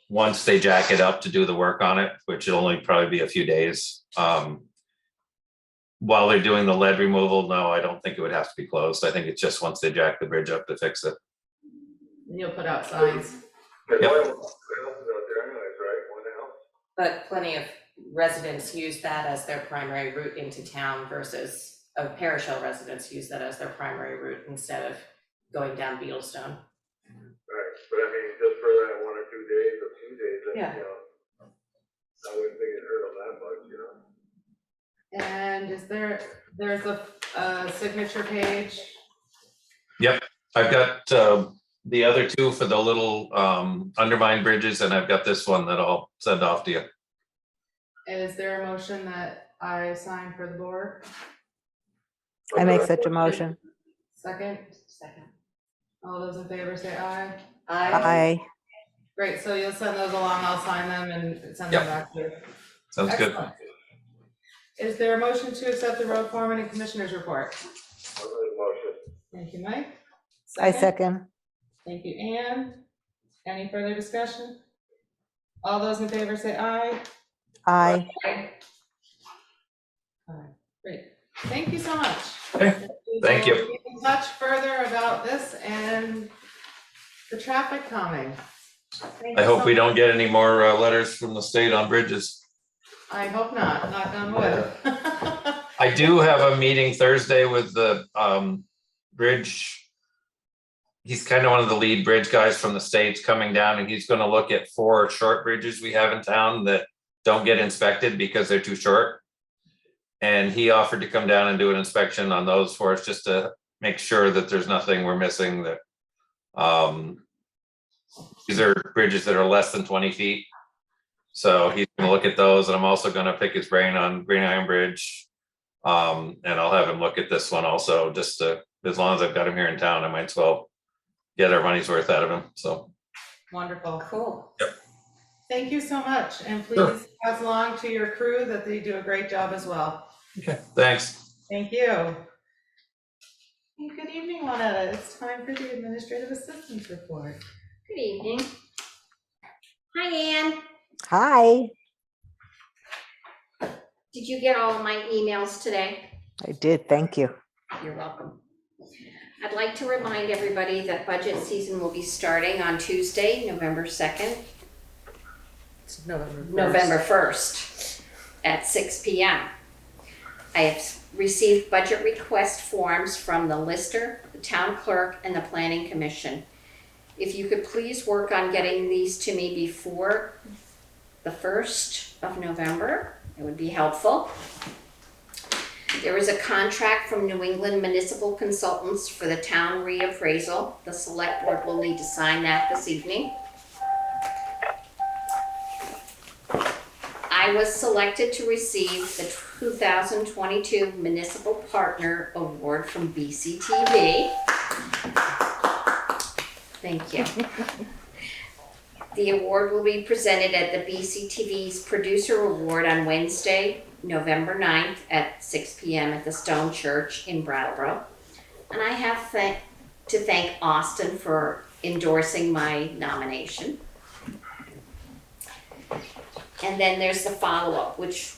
once they jack it up to do the work on it, which will only probably be a few days. While they're doing the lead removal, no, I don't think it would have to be closed. I think it's just once they jack the bridge up to fix it. You'll put out signs. There's Yep. one else out there anyways, right? One else. But plenty of residents use that as their primary route into town versus Parish Hill residents use that as their primary route instead of going down Beetlestone. Right, but I mean, just for that 1 or 2 days or 2 days, Yeah. you know, I wouldn't think it hurt them that much, you know? And there's a signature page? Yep. I've got the other two for the little undermined bridges, and I've got this one that I'll send off to you. Is there a motion that I sign for the board? I make such a motion. Second? Second. All those in favor say aye. Aye. Great, so you'll send those along, I'll sign them and send them back to you. Sounds good. Excellent. Is there a motion to accept the road foreman and commissioners report? I'll make a motion. Thank you, Mike. I second. Thank you, Anne. Any further discussion? All those in favor say aye. Aye. Aye. Great, thank you so much. Okay, thank you. We'll keep in touch further about this and the traffic calming. Thank I you hope so we much. don't get any more letters from the state on bridges. I hope not, knock on wood. I do have a meeting Thursday with the bridge. He's kind of one of the lead bridge guys from the States coming down, and he's gonna look at 4 short bridges we have in town that don't get inspected because they're too short. And he offered to come down and do an inspection on those for us, just to make sure that there's nothing we're missing, that these are bridges that are less than 20 feet. So he's gonna look at those, and I'm also gonna pick his brain on Green Iron Bridge. And I'll have him look at this one also, just to, as long as I've got him here in town, I might as well get our money's worth out of him, so. Wonderful. Cool. Yep. Thank you so much, and Sure. please pass along to your crew that they do a great job as well. Okay, thanks. Thank you. And good evening, Juanetta. It's time for the administrative assistance report. Good evening. Hi, Ann. Hi, Did you get all of my emails today? I did, thank you. You're welcome. I'd like to remind everybody that budget season will be starting on Tuesday, November 2nd, It's November 1st. November 1st at 6 p.m. I have received budget request forms from the lister, the town clerk, and the planning commission. If you could please work on getting these to me before the 1st of November, it would be helpful. There is a contract from New England Municipal Consultants for the town reappraisal. The select board will need to sign that this evening. I was selected to receive the 2022 Municipal Partner Award from BCTV. Thank you. The award will be presented at the BCTV's Producer Award on Wednesday, November 9th at 6 p.m. at the Stone Church in Brattleboro. And I have to thank Austin for endorsing my nomination. And then there's the follow-up, which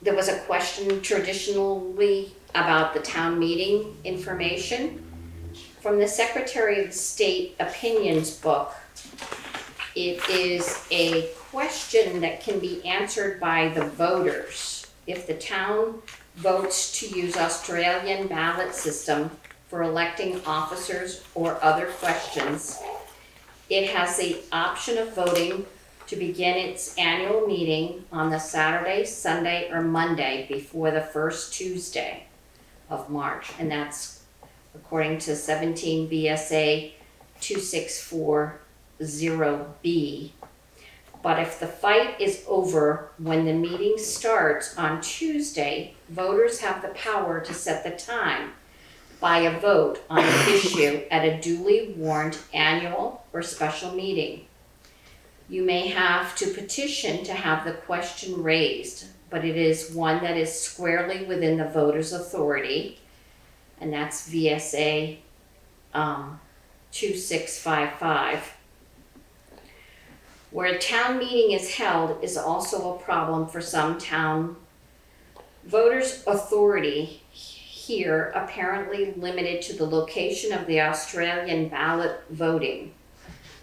there was a question traditionally about the town meeting information. From the Secretary of State Opinions book, it is a question that can be answered by the voters. If the town votes to use Australian ballot system for electing officers or other questions, it has the option of voting to begin its annual meeting on the Saturday, Sunday, or Monday before the first Tuesday of March. And that's according to 17 VSA 2640B. But if the fight is over when the meeting starts on Tuesday, voters have the power to set the time by a vote on an issue at a duly warned annual or special meeting. You may have to petition to have the question raised, but it is one that is squarely within the voter's authority, and that's VSA 2655. Where a town meeting is held is also a problem for some town voters' authority here apparently limited to the location of the Australian ballot voting.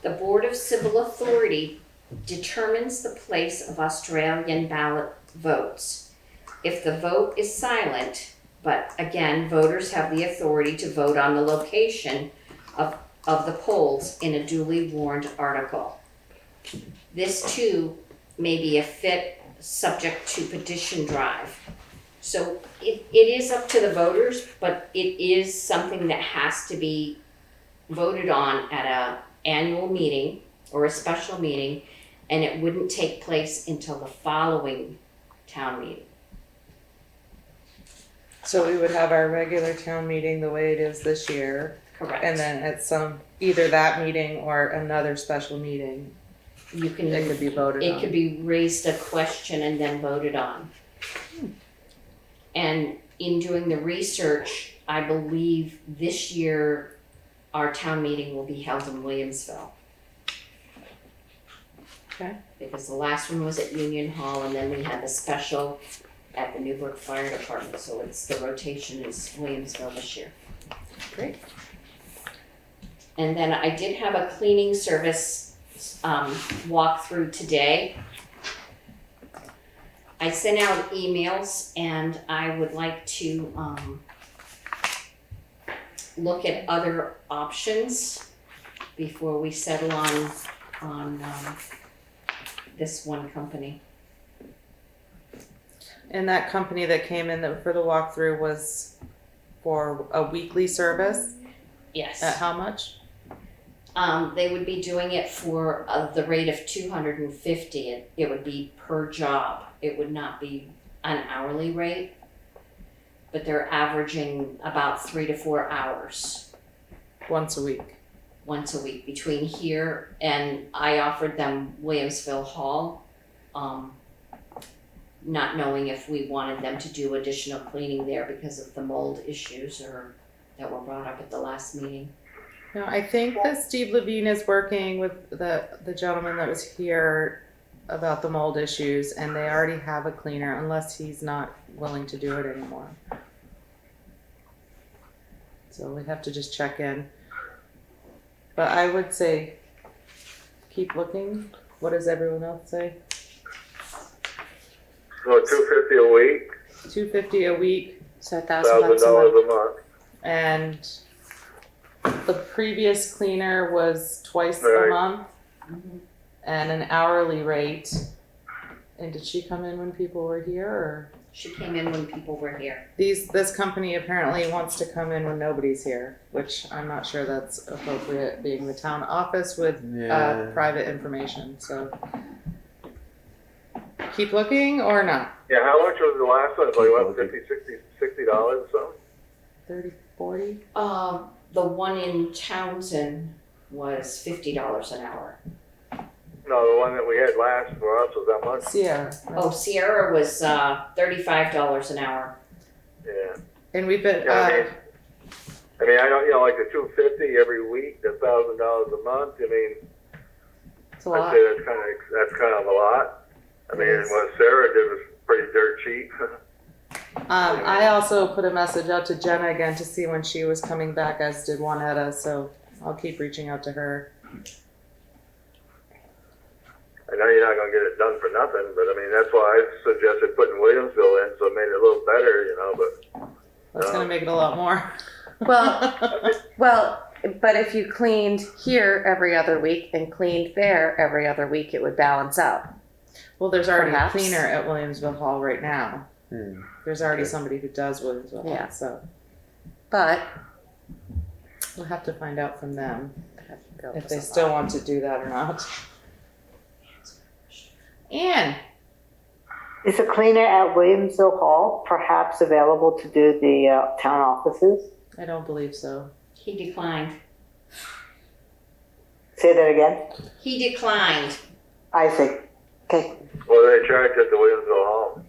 The Board of Civil Authority determines the place of Australian ballot votes. If the vote is silent, but again, voters have the authority to vote on the location of the polls in a duly warned article. This too may be a fit subject to petition drive. So it is up to the voters, but it is something that has to be voted on at an annual meeting or a special meeting, and it wouldn't take place until the following town meeting. So we would have our regular town meeting the way it is this year, Correct. and then at either that meeting or another special meeting, You can, it could be voted on. it could be raised a question and then voted on. And in doing the research, I believe this year our town meeting will be held in Williamsville. Okay. Because the last one was at Union Hall, and then we had the special at the Newburgh Fire Department, so it's, the rotation is Williamsville this year. Great. And then I did have a cleaning service walkthrough today. I sent out emails, and I would like to look at other options before we settle on this one company. And that company that came in for the walkthrough was for a weekly service? Yes. At how much? They would be doing it for the rate of $250. It would be per job. It would not be an hourly rate, but they're averaging about 3 to 4 hours. Once a week. once a week between here and I offered them Williamsville Hall. Not knowing if we wanted them to do additional cleaning there because of the mold issues or that were brought up at the last meeting. No, I think that Steve Levine is working with the gentleman that was here about the mold issues, and they already have a cleaner unless he's not willing to do it anymore. So we have to just check in. But I would say keep looking. What does everyone else say? So $250 a week, $250 a week, So $1,000 $1,000 a month. and the previous cleaner was twice a Right. month and an hourly rate. And did she come in when people were here, or She came in when people were here. this company apparently wants to come in when nobody's here, which I'm not sure that's appropriate, being the town office with Yeah. private information. So keep looking or not. Yeah, how much was the last one? It was like, what, Keep $50, $60 or something? 30, 40? The one in Townsend was $50 an hour. No, the one that we had last for us was that much? Sierra. right? Oh, Sierra was $35 an hour. Yeah. And we've been, Yeah, I mean, I don't, like the $250 every week, the $1,000 a month. I mean, it's a I'd lot. say that's kind of a lot. I mean, It is. what Sarah did was pretty dirt cheap. I also put a message out to Jenna again to see when she was coming back, as did Juanetta, so I'll keep reaching out to her. I know you're not gonna get it done for nothing, but I mean, that's why I suggested putting Williamsville in, so it made it a little better, but. That's gonna make it a lot more. Well, but if you cleaned here every other week and cleaned there every other week, it would balance out. Well, there's already Perhaps. a cleaner at Williamsville Hall right now. Hmm. There's already somebody who does Williamsville Yeah. Hall, so But we'll have to find out from them Bill if they doesn't still lie. want to do that or not. Anne, Is a cleaner at Williamsville Hall perhaps available to do the town offices? I don't believe so. He declined. Say that again? He declined. I see. Okay. What do they charge at the Williamsville Hall?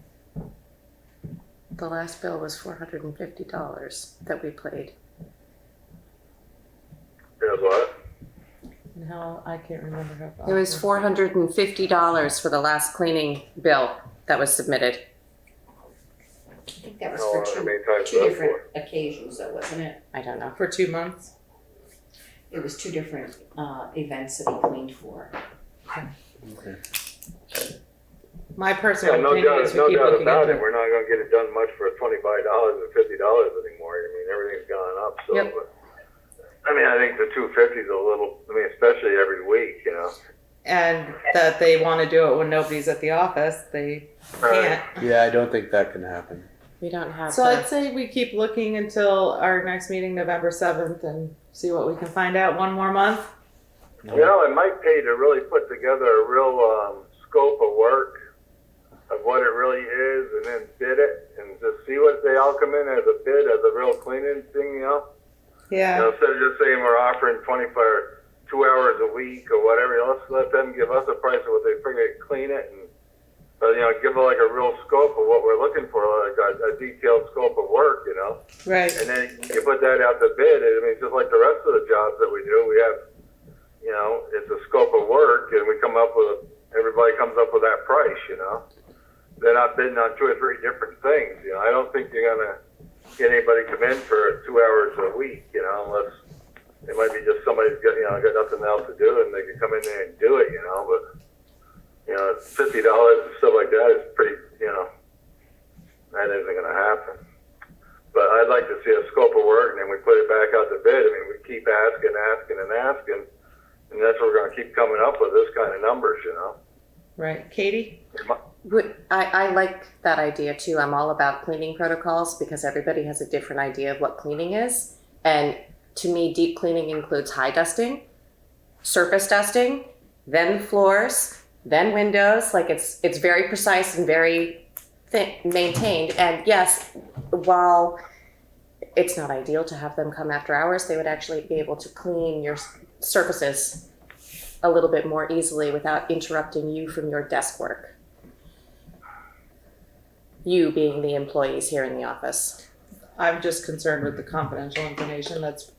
The last bill was $450 that we paid. It was what? And how, I can't remember how. It was $450 for the last cleaning bill that was submitted. I think that was No, for how many times two was that different for? occasions though, wasn't it? I don't know. For 2 months. It was two different events that he cleaned for. Okay. My Yeah, personal no opinion doubt, is we no keep doubt looking about into it. it. We're not gonna get it done much for $25 or $50 anymore. I mean, everything's gone up, so. Yep. But, I mean, I think the $250 is a little, especially every week, And that they want to do it when nobody's at the office, they Right. can't. Yeah, I don't think that can happen. We don't have So the, I'd say we keep looking until our next meeting, November 7th, and see what we can find out. One more month. It might pay to really put together a real scope of work of what it really is, and then bid it, and just see what they all come in as a bid, as a real cleaning thing, Yeah. instead of just saying we're offering 24 2 hours a week or whatever, let's let them give us a price of what they figure to clean it, and give like a real scope of what we're looking for, like a detailed scope of work, Right. and then you put that out to bid. I mean, just like the rest of the jobs that we do, we have, it's a scope of work, and we come up with, everybody comes up with that price, They're not bidding on 2 or 3 different things, I don't think you're gonna get anybody come in for 2 hours a week, unless it might be just somebody's got, got nothing else to do, and they can come in there and do it, but, $50 and stuff like that is pretty, that isn't gonna happen. But I'd like to see a scope of work, and then we put it back out to bid. I mean, we keep asking, and that's what we're gonna keep coming up with, this kind of numbers, Right. Katie? I like that idea too. I'm all about cleaning protocols because everybody has a different idea of what cleaning is. And to me, deep cleaning includes high dusting, surface dusting, then floors, then windows. Like it's very precise and very maintained. And yes, while it's not ideal to have them come after hours, they would actually be able to clean your surfaces a little bit more easily without interrupting you from your desk work. You being the employees here in the office. I'm just concerned with the confidential information that's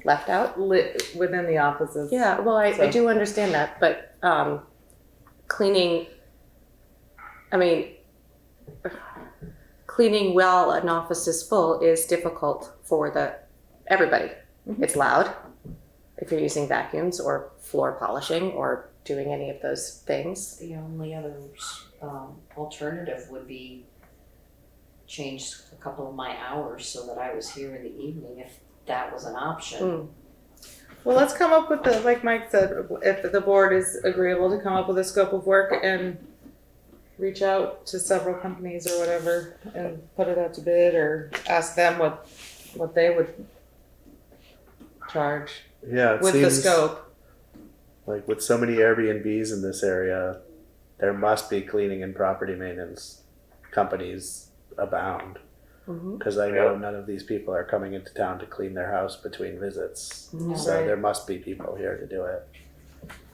Left out? within the offices. Yeah, well, I So- do understand that, but cleaning, I mean, cleaning while an office is full is difficult for everybody. It's loud if you're using vacuums or floor polishing or doing any of those things. The only other alternative would be change a couple of my hours so that I was here in the evening if that was an option. Well, let's come up with like Mike said, if the board is agreeable to come up with a scope of work and reach out to several companies or whatever and put it out to bid or ask them what they would charge Yeah, it with the seems scope. like with so many Airbnbs in this area, there must be cleaning and property maintenance companies abound. Because I know none of these people are coming into town to clean their house between visits. So Right. there must be people here to do it.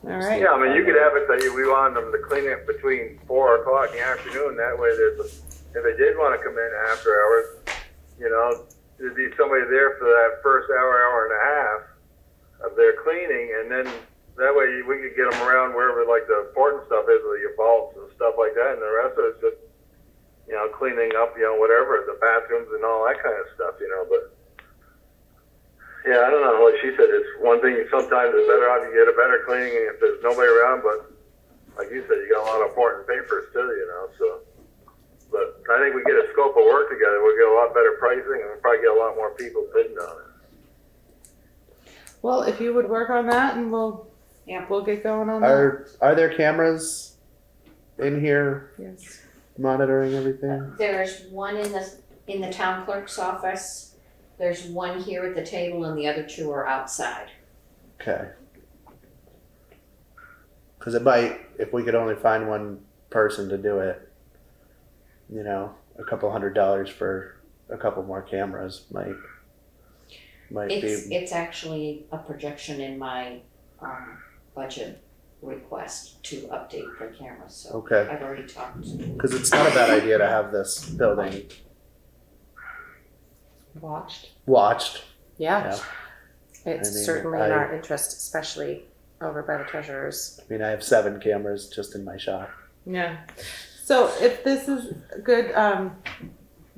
All right. Yeah, I mean, you could have it that we want them to clean it between 4 o'clock in the afternoon. That way, if they did want to come in after hours, you know, there'd be somebody there for that first hour, hour and a half of their cleaning, and then that way we could get them around wherever like the important stuff is, with your vaults and stuff like that, and the rest of it's just, you know, cleaning up, you know, whatever, the bathrooms and all that kind of stuff, you know, but yeah, I don't know, like she said, it's one thing, sometimes it's better off you get a better cleaning if there's nobody around, but like you said, you got a lot of important papers too, you know, so. But I think we get a scope of work together, we'll get a lot better pricing, and we'll probably get a lot more people bidding on it. Well, if you would work on that, and we'll get going on that. Are there cameras in here Yes. monitoring everything? There's one in the town clerk's office. There's one here at the table, and the other 2 are outside. Okay. Because it might, if we could only find one person to do it, you know, a couple $100 for a couple more cameras might It's actually a projection in my budget request to update the cameras. So Okay. I've already talked. Because it's not a bad idea to have this building watched. Yeah. It's I mean, certainly in our interest, especially over by the treasurer's. I mean, I have 7 cameras just in my shop. Yeah. So if this is good,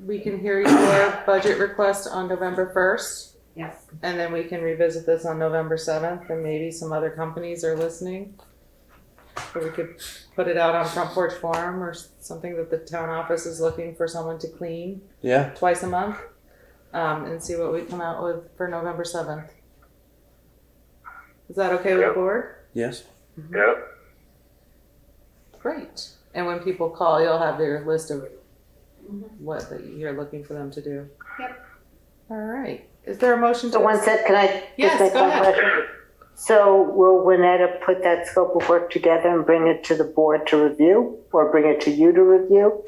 we can hear your budget request on November 1st. Yeah. And then we can revisit this on November 7th, and maybe some other companies are listening. Or we could put it out on Front Porch Forum or something that the town office is looking for someone to clean Yeah. twice a month. And see what we come out with for November 7th. Is that okay with the board? Yes. Yeah. Great. And when people call, you'll have their list of what that you're looking for them to do. Yep. All right. Is there a motion to? So one sec, can I Yes, just make go one ahead. question? So will Winetta put that scope of work together and bring it to the board to review, or bring it to you to review?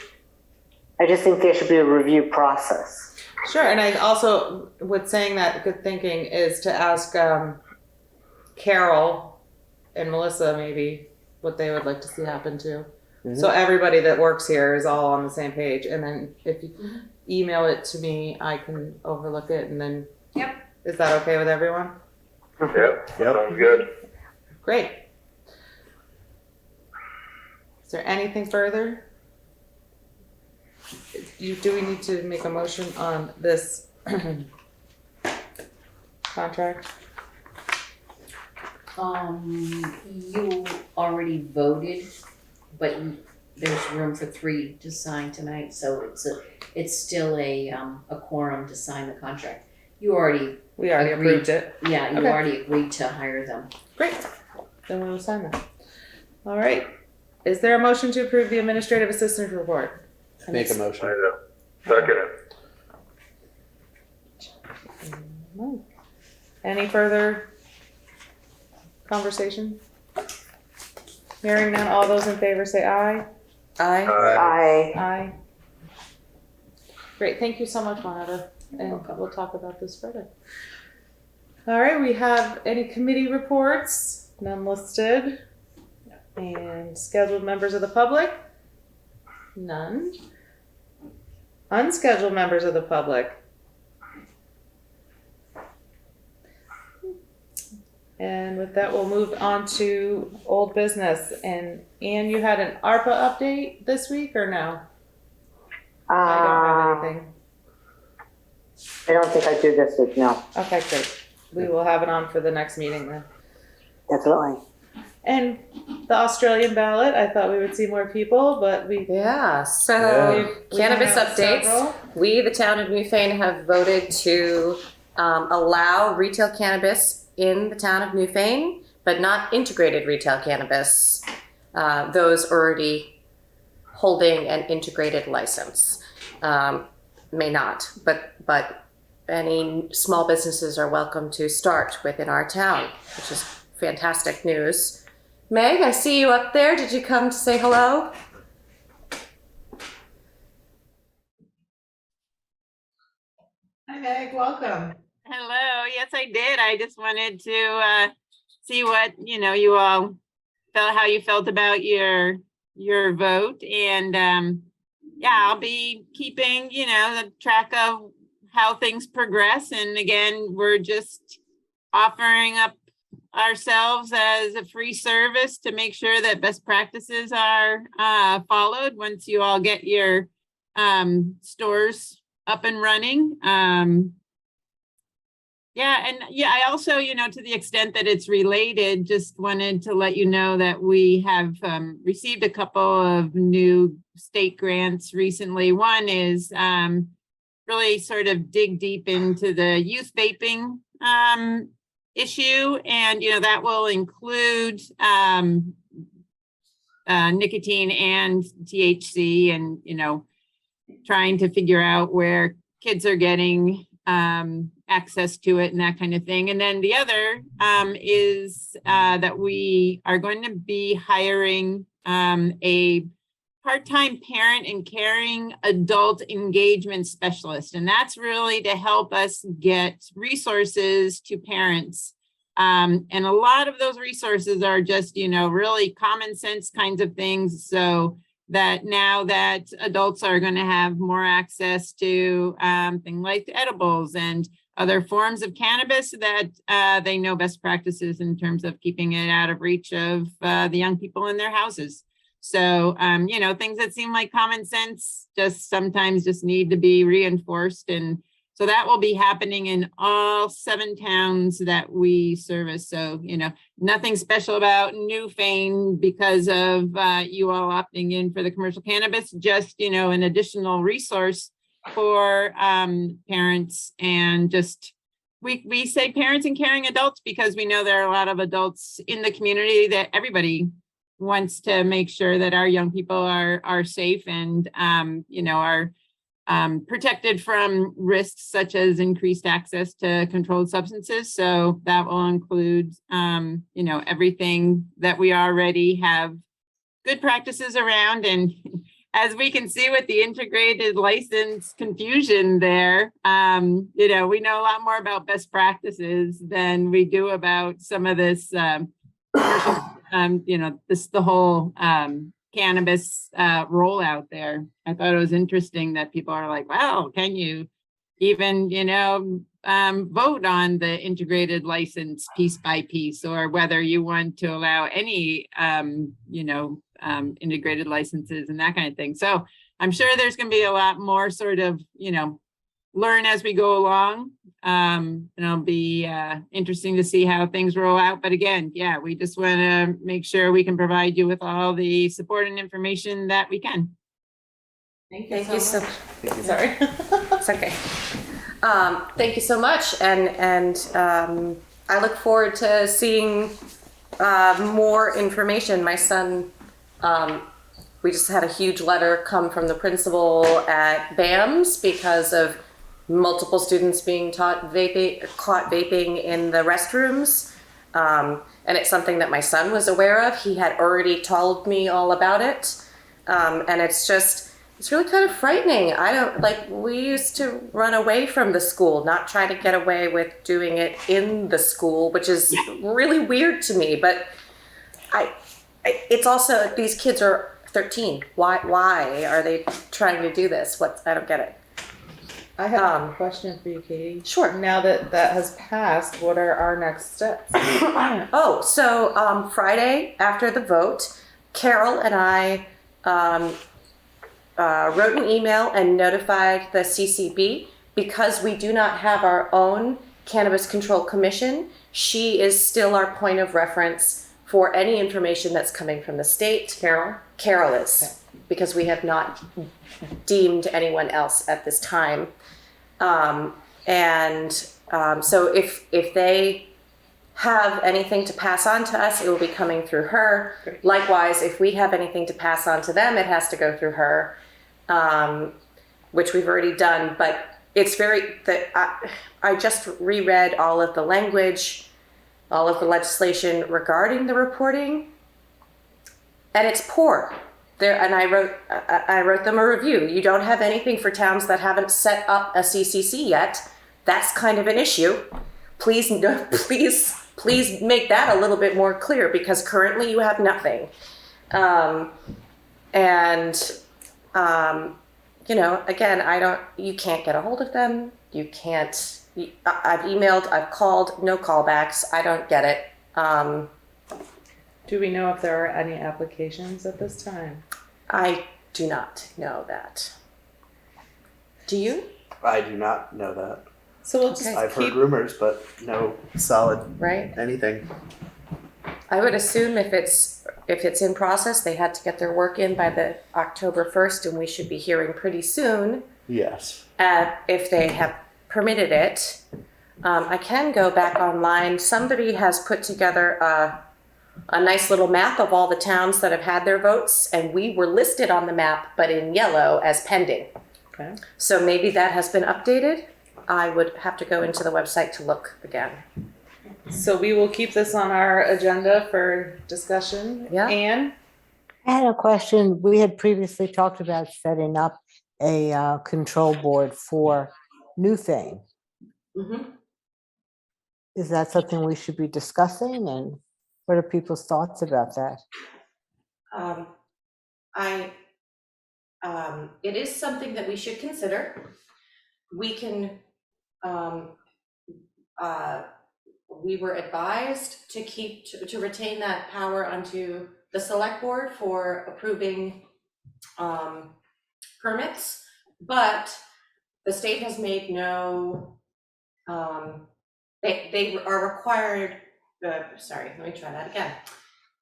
I just think there should be a review process. Sure. And I also, with saying that, good thinking is to ask Carol and Melissa maybe what they would like to see happen too. So everybody that works here is all on the same page. And then if you email it to me, I can overlook it, and then. Yep. Is that okay with everyone? Yep. Sounds good. Great. Is there anything further? Do we need to make a motion on this contract? You already voted, but there's room for 3 to sign tonight, so it's still a quorum to sign the contract. You already We already agreed. approved it. Yeah, you Okay. already agreed to hire them. Great. Then we will sign that. All right. Is there a motion to approve the administrative assistant report? Make a I motion. know. Second it. No. Any further conversation? Hearing none, all those in favor say aye. Aye. I, Aye. Great, thank you so much, Moneta, and we'll talk about this further. All right, we have any committee reports? None listed. And scheduled members of the public? None. Unscheduled members of the public? And with that, we'll move on to old business. And Anne, you had an ARPA update this week or no? I don't have anything. I don't think I do this week, no. Okay, great. We will have it on for the next meeting then. Definitely. And the Australian ballot, I thought we would see more people, but we Yeah, so we cannabis have updates. several. We, the town of Newfane, have voted to allow retail cannabis in the town of Newfane, but not integrated retail cannabis. Those already holding an integrated license may not, but any small businesses are welcome to start within our town, which is fantastic news. Meg, I see you up there. Did you come to say hello? Hi Meg, welcome. Hello. Yes, I did. I just wanted to see what you all felt, how you felt about your vote, and yeah, I'll be keeping the track of how things progress. And again, we're just offering up ourselves as a free service to make sure that best practices are followed once you all get your stores up and running. I also, to the extent that it's related, just wanted to let you know that we have received a couple of new state grants recently. One is really sort of dig deep into the youth vaping issue, and that will include nicotine and THC, and trying to figure out where kids are getting access to it and that kind of thing. And then the other is that we are going to be hiring a part-time parent and caring adult engagement specialist. And that's really to help us get resources to parents. And a lot of those resources are just, really common sense kinds of things. So that now that adults are going to have more access to things like edibles and other forms of cannabis, that they know best practices in terms of keeping it out of reach of the young people in their houses. So, things that seem like common sense just sometimes just need to be reinforced. And so that will be happening in all 7 towns that we service. So, nothing special about Newfane because of you all opting in for the commercial cannabis, just, an additional resource for parents. And just, we say parents and caring adults because we know there are a lot of adults in the community that everybody wants to make sure that our young people are safe and, are protected from risks such as increased access to controlled substances. So that will include, everything that we already have good practices around. And as we can see with the integrated license confusion there, we know a lot more about best practices than we do about some of this, the whole cannabis rollout there. I thought it was interesting that people are like, wow, can you even, vote on the integrated license piece by piece, or whether you want to allow any, integrated licenses and that kind of thing. So I'm sure there's going to be a lot more sort of, learn as we go along. And it'll be interesting to see how things roll out. But again, yeah, we just want to make sure we can provide you with all the support and information that we can. Thank you so much. Sorry. It's okay. Thank you so much. And I look forward to seeing more information. My son, we just had a huge letter come from the principal at BAMS because of multiple students being caught vaping in the restrooms. And it's something that my son was aware of. He had already told me all about it. And it's just, it's really kind of frightening. I don't like, we used to run away from the school, not try to get away with doing it in the school, which is really weird to me. But it's also, these kids are 13. Why are they trying to do this? I don't get it. I have a question for you, Katie. Sure. Now that that has passed, what are our next steps? So Friday after the vote, Carol and I wrote an email and notified the CCB because we do not have our own Cannabis Control Commission. She is still our point of reference for any information that's coming from the state. Carol is, because we have not deemed anyone else at this time. So if they have anything to pass on to us, it will be coming through her. Great. Likewise, if we have anything to pass on to them, it has to go through her, which we've already done. But it's I just reread all of the language, all of the legislation regarding the reporting, and it's poor. And I wrote them a review. You don't have anything for towns that haven't set up a CCC yet. That's kind of an issue. Please make that a little bit more clear, because currently you have nothing. Again, you can't get a hold of them. You can't, I've emailed, I've called, no callbacks. I don't get it. Do we know if there are any applications at this time? I do not know that. Do you? I do not know that. So we'll just I've heard rumors, but no solid anything. I would assume if it's in process, they had to get their work in by the October 1st, and we should be hearing pretty soon. Yes. If they have permitted it. I can go back online. Somebody has put together a nice little map of all the towns that have had their votes, and we were listed on the map, but in yellow as pending. Okay. So maybe that has been updated. I would have to go into the website to look again. So we will keep this on our agenda for discussion. Yeah. Anne? I had a question. We had previously talked about setting up a control board for Newfane. Mm-hmm. Is that something we should be discussing, and what are people's thoughts about that? It is something that we should consider. We can, we were advised to retain that power onto the select board for approving permits, but the state has made no, they are required, sorry, let me try that again.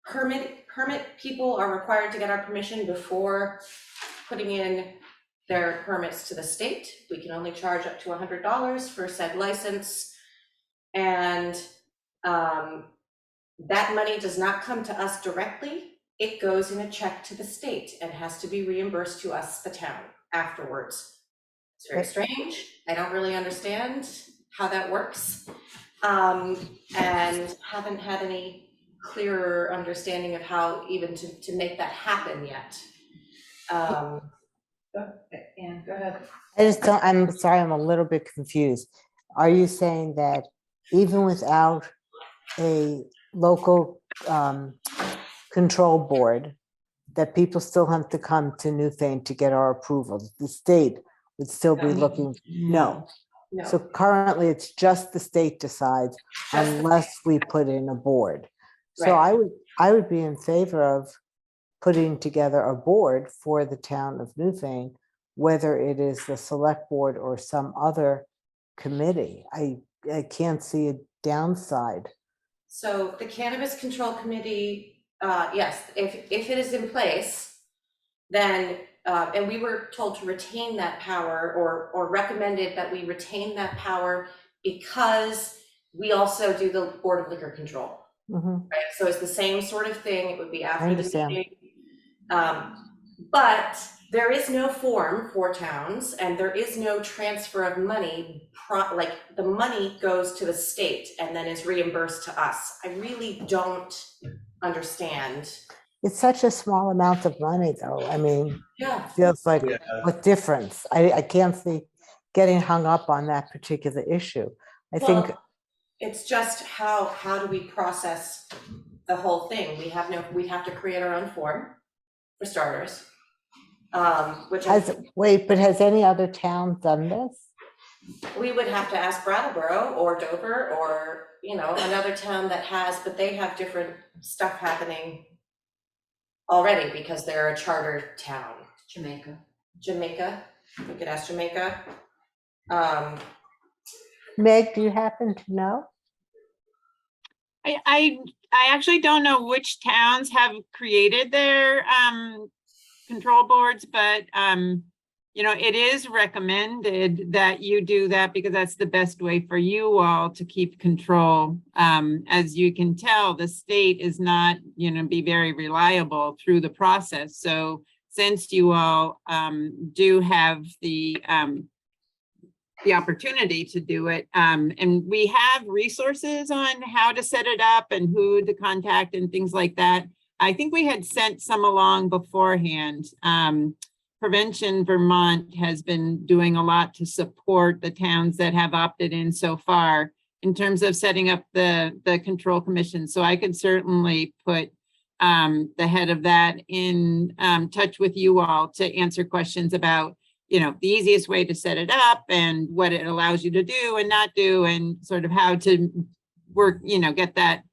Permit people are required to get our permission before putting in their permits to the state. We can only charge up to $100 for said license. And that money does not come to us directly. It goes in a check to the state and has to be reimbursed to us, the town, afterwards. It's very strange. I don't really understand how that works. And haven't had any clearer understanding of how even to make that happen yet. Anne, go ahead. I just don't, I'm sorry, I'm a little bit confused. Are you saying that even without a local control board, that people still have to come to Newfane to get our approval? The state would still be looking, no. So currently it's just the state decides unless we put in a board. So I would be in favor of putting together a board for the town of Newfane, whether it is the select board or some other committee. I can't see a downside. So the Cannabis Control Committee, yes, if it is in place, then, and we were told to retain that power, or recommended that we retain that power, because we also do the Board of Liquor Control. Mhm. Right, so it's the same sort of thing. It would be after the understand. meeting. But there is no form for towns, and there is no transfer of money. Like the money goes to the state and then is reimbursed to us. I really don't understand It's such a small amount of money, though. I mean, Yeah. feels like Yeah. a difference. I can't see getting hung up on that particular issue. I think, Well, it's just how do we process the whole thing? We have to create our own form, for starters. Which has any other town done this? we would have to ask Brattleboro or Dover or, another town that has, but they have different stuff happening already because they're a charter town. Jamaica, we could ask Jamaica. Meg, do you happen to know? I actually don't know which towns have created their control boards, but it is recommended that you do that because that's the best way for you all to keep control. As you can tell, the state is not, be very reliable through the process. So since you all do have the opportunity to do it, and we have resources on how to set it up and who to contact and things like that. I think we had sent some along beforehand. Prevention Vermont has been doing a lot to support the towns that have opted in so far in terms of setting up the control commission. So I could certainly put the head of that in touch with you all to answer questions about, the easiest way to set it up and what it allows you to do and not do, and sort of how to work, get that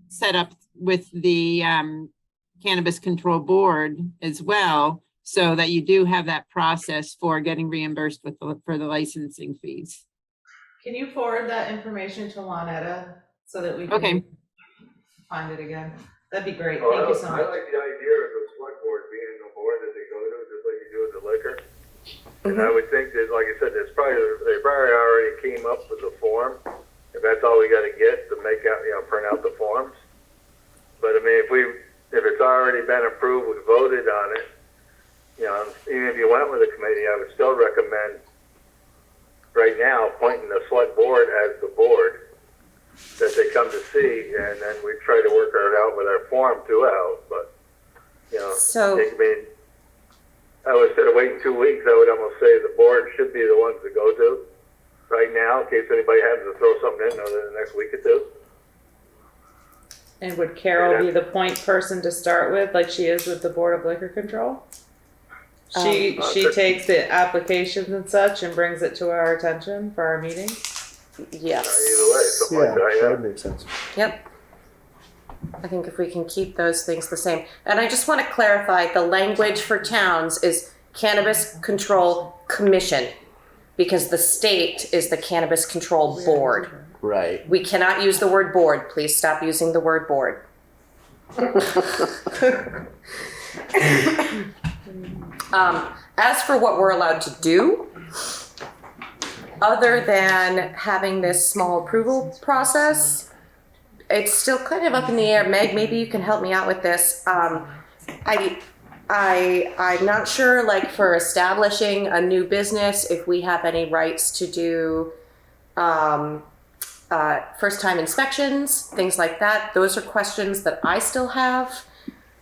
set up with the Cannabis Control Board as well, so that you do have that process for getting reimbursed for the licensing fees. Can you forward that information to Juanetta so that we can Okay. find it again? That'd be great. Oh, Thank you so I much. like the idea of the select board being the board that they go to, just like you do with the liquor. And I would think that, like I said, they probably already came up with the form. If that's all we got to get to make out, print out the forms. But I mean, if it's already been approved, we voted on it. Even if you went with a committee, I would still recommend right now appointing the select board as the board that they come to see, and then we try to work it out with our form throughout. But So I would, instead of waiting 2 weeks, I would almost say the board should be the ones to go to right now, in case anybody happens to throw something in over the next week or two. And would Carol be the point person to start with, like she is with the Board of Liquor Control? She takes the applications and such and brings it to our attention for our meetings. yes. Either way, something Yeah, like that, that would make sense. Yep. I think if we can keep those things the same. And I just want to clarify, the language for towns is Cannabis Control Commission, because the state is the Cannabis Control Board. Right. We cannot use the word board. Please stop using the word board. As for what we're allowed to do, other than having this small approval process, it's still kind of up in the air. Meg, maybe you can help me out with this. I'm not sure, like for establishing a new business, if we have any rights to do first-time inspections, things like that. Those are questions that I still have,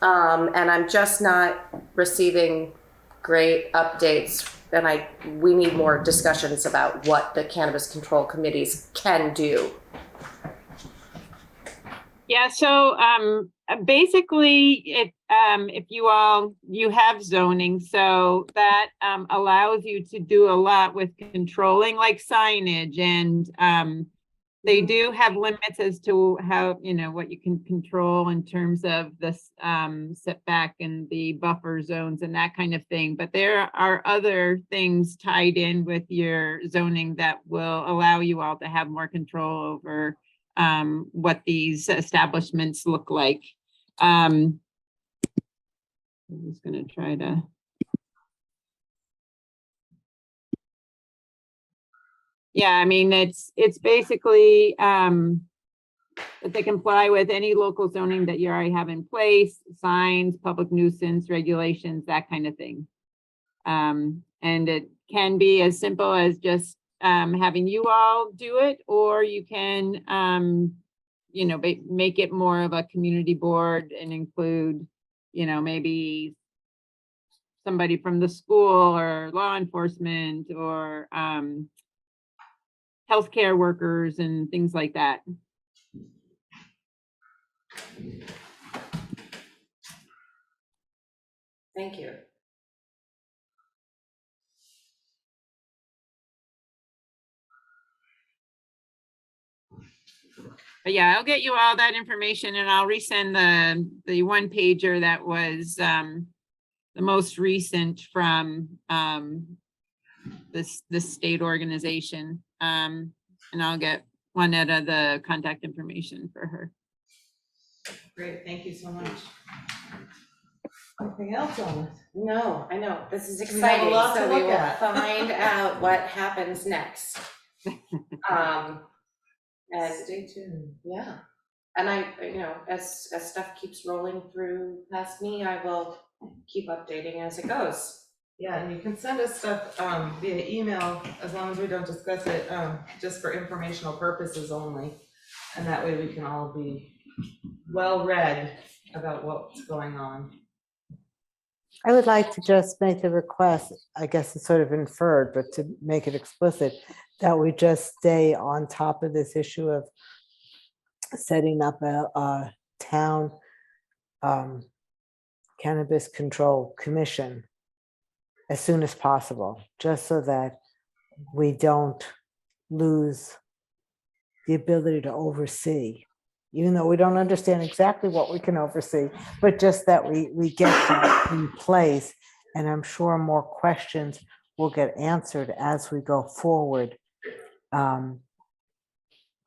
and I'm just not receiving great updates. And we need more discussions about what the cannabis control committees can do. Yeah, so basically, if you have zoning, so that allows you to do a lot with controlling, like signage, and they do have limits as to how, what you can control in terms of the setback and the buffer zones and that kind of thing. But there are other things tied in with your zoning that will allow you all to have more control over what these establishments look like. I'm just going to try to. Yeah, I mean, it's basically that they comply with any local zoning that you already have in place, signs, public nuisance regulations, that kind of thing. And it can be as simple as just having you all do it, or you can you know, make it more of a community board and include, you know, maybe somebody from the school or law enforcement or healthcare workers and things like that. Thank you. But yeah, I'll get you all that information and I'll resend the one pager that was the most recent from this state organization. And I'll get Juanetta the contact information for her. Great, thank you so much. Anything else on this? No, I know, this is We have a exciting, lot to so we look will at. find out what happens next. And Stay tuned. yeah, and I, you know, as stuff keeps rolling through past me, I will keep updating as it goes. Yeah, and you can send us stuff via email as long as we don't discuss it, just for informational purposes only. And that way we can all be well read about what's going on. I would like to just make the request, I guess it's sort of inferred, but to make it explicit, that we just stay on top of this issue of setting up a town cannabis control commission as soon as possible, just so that we don't lose the ability to oversee, even though we don't understand exactly what we can oversee, but just that we get that in place. And I'm sure more questions will get answered as we go forward.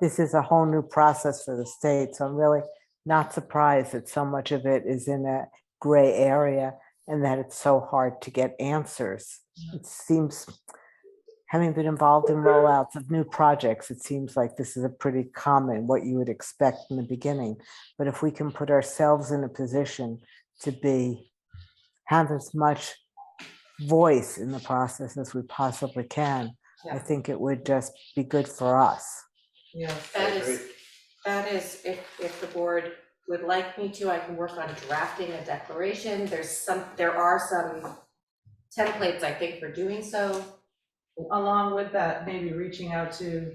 This is a whole new process for the state, so I'm really not surprised that so much of it is in a gray area and that it's so hard to get answers. It seems, having been involved in rollouts of new projects, it seems like this is a pretty common, what you would expect in the beginning. But if we can put ourselves in a position to have as much voice in the process as we possibly can, I think it would just be good for us. Yeah, That is, if the board would like me to, I can work on drafting a declaration. There are some templates, I think, for doing so. along with that, maybe reaching out to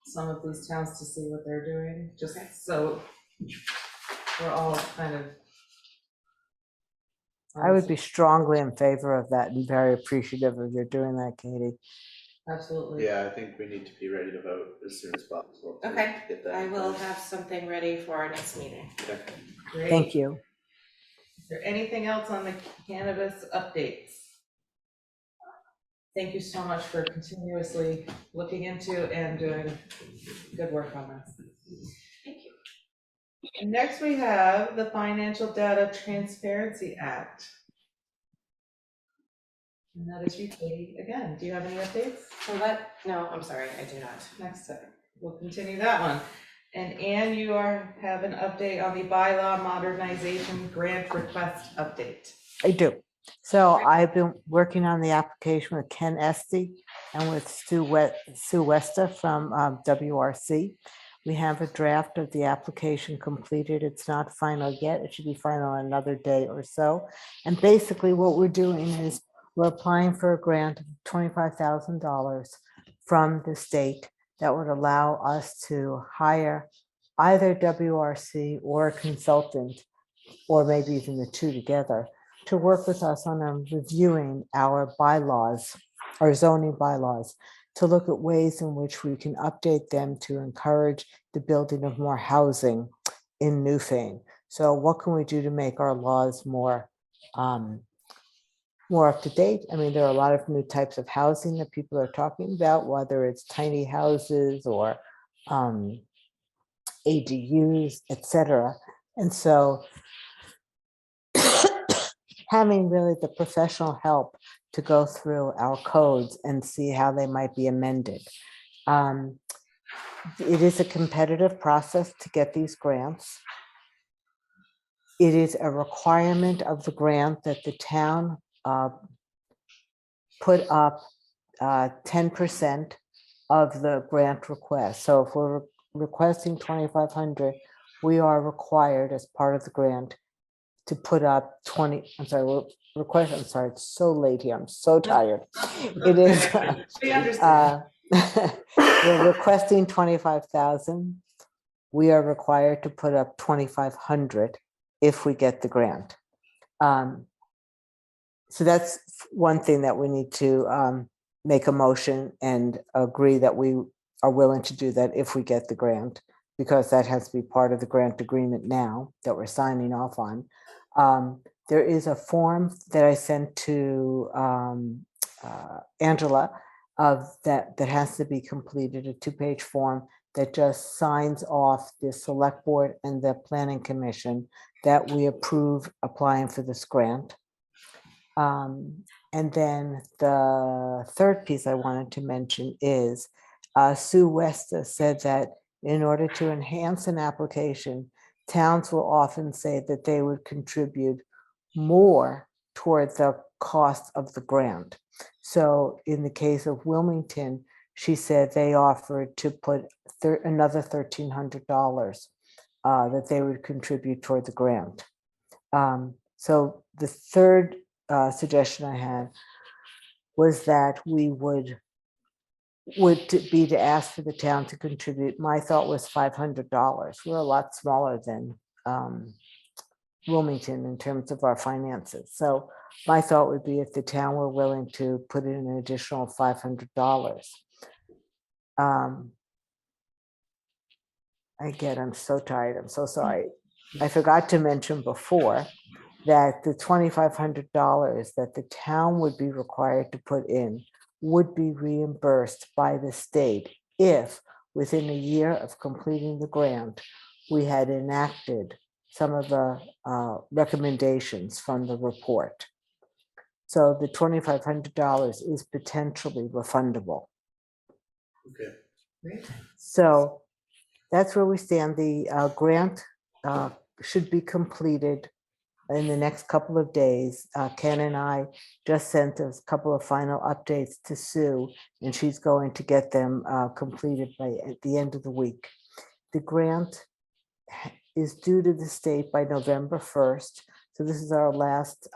some of these towns to see what they're doing, just so we're all kind of. I would be strongly in favor of that and very appreciative of your doing that, Katie. Absolutely. Yeah, I think we need to be ready to vote as soon as possible. to Okay, get that I in will place. have something ready for our next meeting. Okay. Great. Thank you. Is there anything else on the cannabis updates? Thank you so much for continuously looking into and doing good work on this. Thank you. And next we have the Financial Data Transparency Act. And that is you, Katie, again. Do you have any updates? No, I'm sorry, I do not. Next time, we'll continue that one. And Anne, you have an update on the bylaw modernization grant request update. I do. So I've been working on the application with Ken Esty and with Sue Westa from WRC. We have a draft of the application completed. It's not final yet. It should be final in another day or so. And basically what we're doing is we're applying for a grant of $25,000 from the state that would allow us to hire either WRC or a consultant, or maybe even the two together, to work with us on reviewing our bylaws, our zoning bylaws, to look at ways in which we can update them to encourage the building of more housing in Newfane. So what can we do to make our laws more up to date? I mean, there are a lot of new types of housing that people are talking about, whether it's tiny houses or ADUs, etc. And so having really the professional help to go through our codes and see how they might be amended. It is a competitive process to get these grants. It is a requirement of the grant that the town put up 10% of the grant request. So if we're requesting 2,500, we are required as part of the grant to put up 20, I'm sorry, I'm sorry, it's so late here, I'm so tired. It is, We understand. we're requesting 25,000. We are required to put up 2,500 if we get the grant. So that's one thing that we need to make a motion and agree that we are willing to do that if we get the grant, because that has to be part of the grant agreement now that we're signing off on. There is a form that I sent to Angela that has to be completed, a 2-page form that just signs off the select board and the planning commission that we approve applying for this grant. And then the third piece I wanted to mention is Sue Westa said that in order to enhance an application, towns will often say that they would contribute more toward the cost of the grant. So in the case of Wilmington, she said they offered to put another $1,300 that they would contribute toward the grant. So the third suggestion I had was that we would be to ask for the town to contribute. My thought was $500. We're a lot smaller than Wilmington in terms of our finances. So my thought would be if the town were willing to put in an additional $500. Again, I'm so tired. I'm so sorry. I forgot to mention before that the $2,500 that the town would be required to put in would be reimbursed by the state if within a year of completing the grant, we had enacted some of the recommendations from the report. So the $2,500 is potentially refundable. Okay. Great. So that's where we stand. The grant should be completed in the next couple of days. Ken and I just sent a couple of final updates to Sue, and she's going to get them completed by at the end of the week. The grant is due to the state by November 1st. So this is our last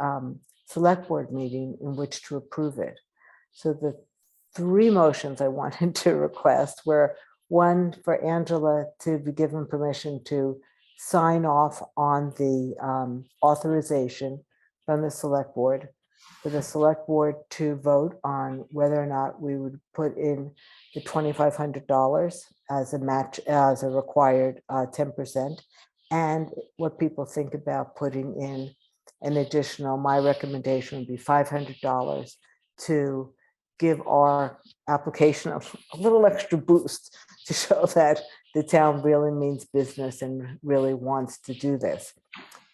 select board meeting in which to approve it. So the 3 motions I wanted to request were, one, for Angela to be given permission to sign off on the authorization from the select board, for the select board to vote on whether or not we would put in the $2,500 as a match, as a required 10%, and what people think about putting in an additional, my recommendation would be $500 to give our application a little extra boost to show that the town really means business and really wants to do this.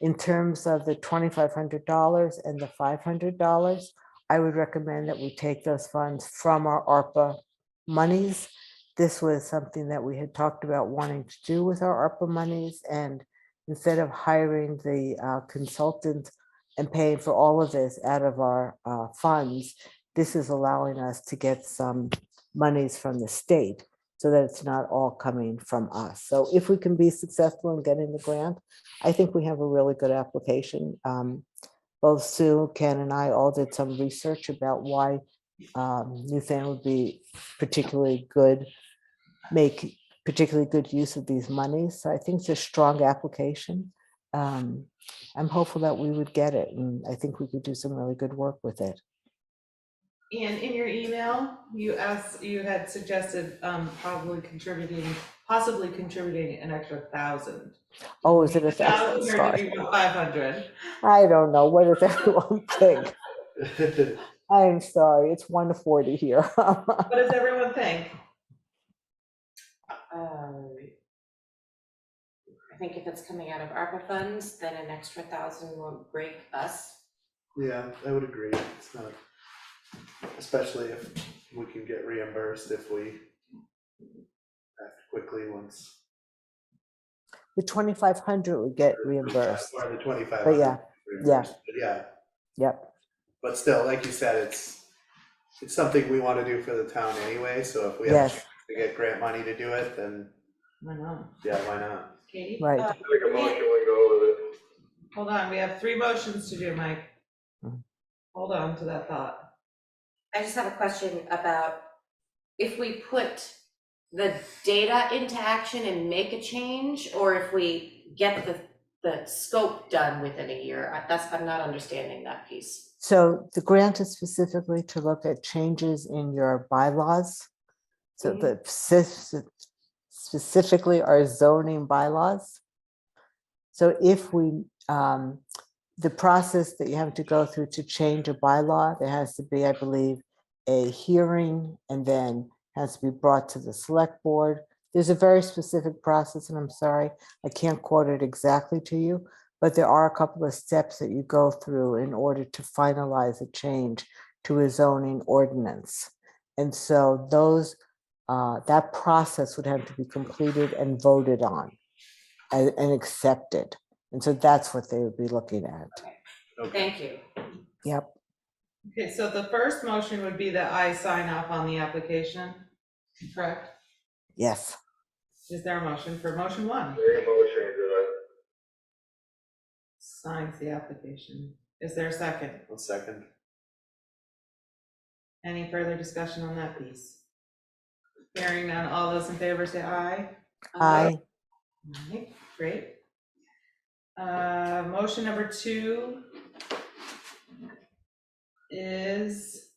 In terms of the $2,500 and the $500, I would recommend that we take those funds from our ARPA monies. This was something that we had talked about wanting to do with our ARPA monies, and instead of hiring the consultant and paying for all of this out of our funds, this is allowing us to get some monies from the state so that it's not all coming from us. So if we can be successful in getting the grant, I think we have a really good application. Both Sue, Ken, and I all did some research about why Newfane would be particularly good, make particularly good use of these monies. So I think it's a strong application. I'm hopeful that we would get it, and I think we could do some really good work with it. And in your email, you had suggested possibly contributing an extra 1,000. Oh, is it a 1,000 thousand? or Sorry. did you go 500? I don't know. What does everyone think? I'm sorry. It's 1:40 here. What does everyone think? I think if it's coming out of ARPA funds, then an extra 1,000 won't break us. Yeah, I would agree. It's not, especially if we can get reimbursed if we act quickly once. The 2,500 would get reimbursed. Or the 2,500. But yeah, reimbursed. But yeah. Yep. But still, like you said, it's something we want to do for the town anyway. So if we have Yes. to get grant money to do it, then Why not? Yeah, why not? Katie? Right. Make a motion, we go with it. Hold on, we have 3 motions to do, Mike. Mhm. Hold on to that thought. I just have a question about if we put the data into action and make a change, or if we get the scope done within a year. I'm not understanding that piece. So the grant is specifically to look at changes in your bylaws. So the specifically our zoning bylaws. So if we, the process that you have to go through to change a bylaw, there has to be, I believe, a hearing and then has to be brought to the select board. There's a very specific process, and I'm sorry, I can't quote it exactly to you, but there are a couple of steps that you go through in order to finalize a change to a zoning ordinance. And so those, that process would have to be completed and voted on and accepted. And so that's what they would be looking at. Thank you. Yep. Okay, so the first motion would be that I sign off on the application, correct? Yes. Is there a motion for motion 1? Make a motion, to Signs the application. Is there a second? 1 second. Any further discussion on that piece? Hearing none, all those in favor say aye. Aye. Alright, great. Motion number 2 is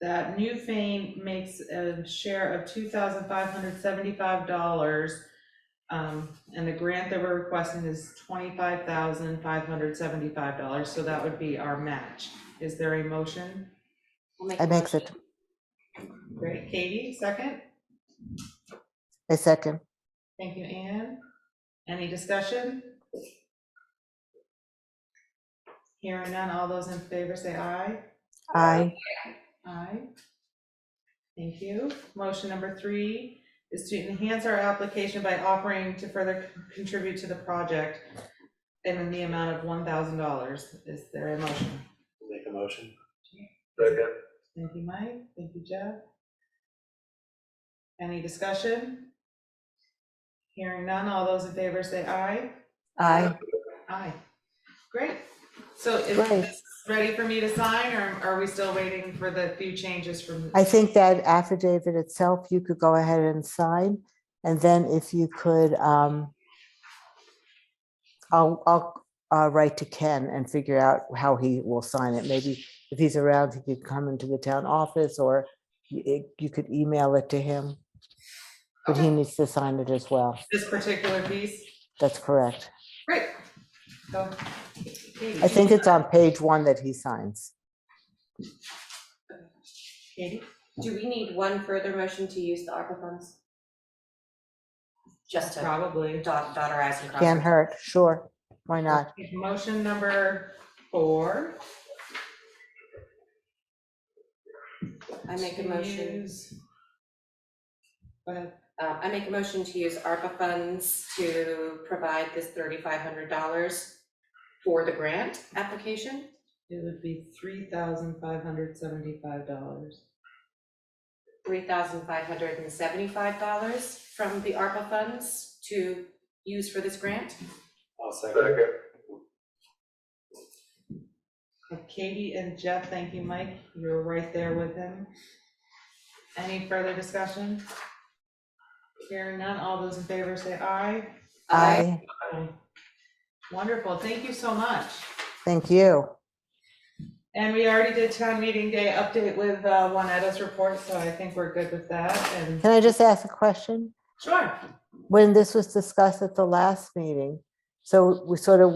that Newfane makes a share of $2,575, and the grant that we're requesting is $25,575, so that would be our match. Is there a motion? I make it. Great, Katie, second? A second. Thank you, Anne. Any discussion? Hearing none, all those in favor say aye. Aye. Aye. Thank you. Motion number 3 is to enhance our application by offering to further contribute to the project in the amount of $1,000. Is there a motion? Make a motion. second. Thank you, Mike. Thank you, Jeff. Any discussion? Hearing none, all those in favor say aye. Aye. Aye. Great. So is Great. this ready for me to sign, or are we still waiting for the few changes from? I think that affidavit itself, you could go ahead and sign. And then if you could, I'll write to Ken and figure out how he will sign it. Maybe if he's around, he could come into the town office, or you could email it to him. But he needs to sign it as well. This particular piece? That's correct. Great. So, I think it's on page 1 that he signs. Katie? Do we need one further motion to use the ARPA funds? Just to Probably. dot our i's and cross. Can't hurt. Sure. Why not? Motion number 4. I make a To motion. use- Go ahead. I make a motion to use ARPA funds to provide this $3,500 for the grant application. It would be $3,575. $3,575 from the ARPA funds to use for this grant. I'll second. Second. Katie and Jeff, thank you, Mike. You were right there with him. Any further discussion? Hearing none, all those in favor say aye. Aye. Aye. Wonderful, thank you so much. Thank you. And we already did town meeting day update with Juaneta's report, so I think we're good with that. And Can I just ask a question? sure. When this was discussed at the last meeting, so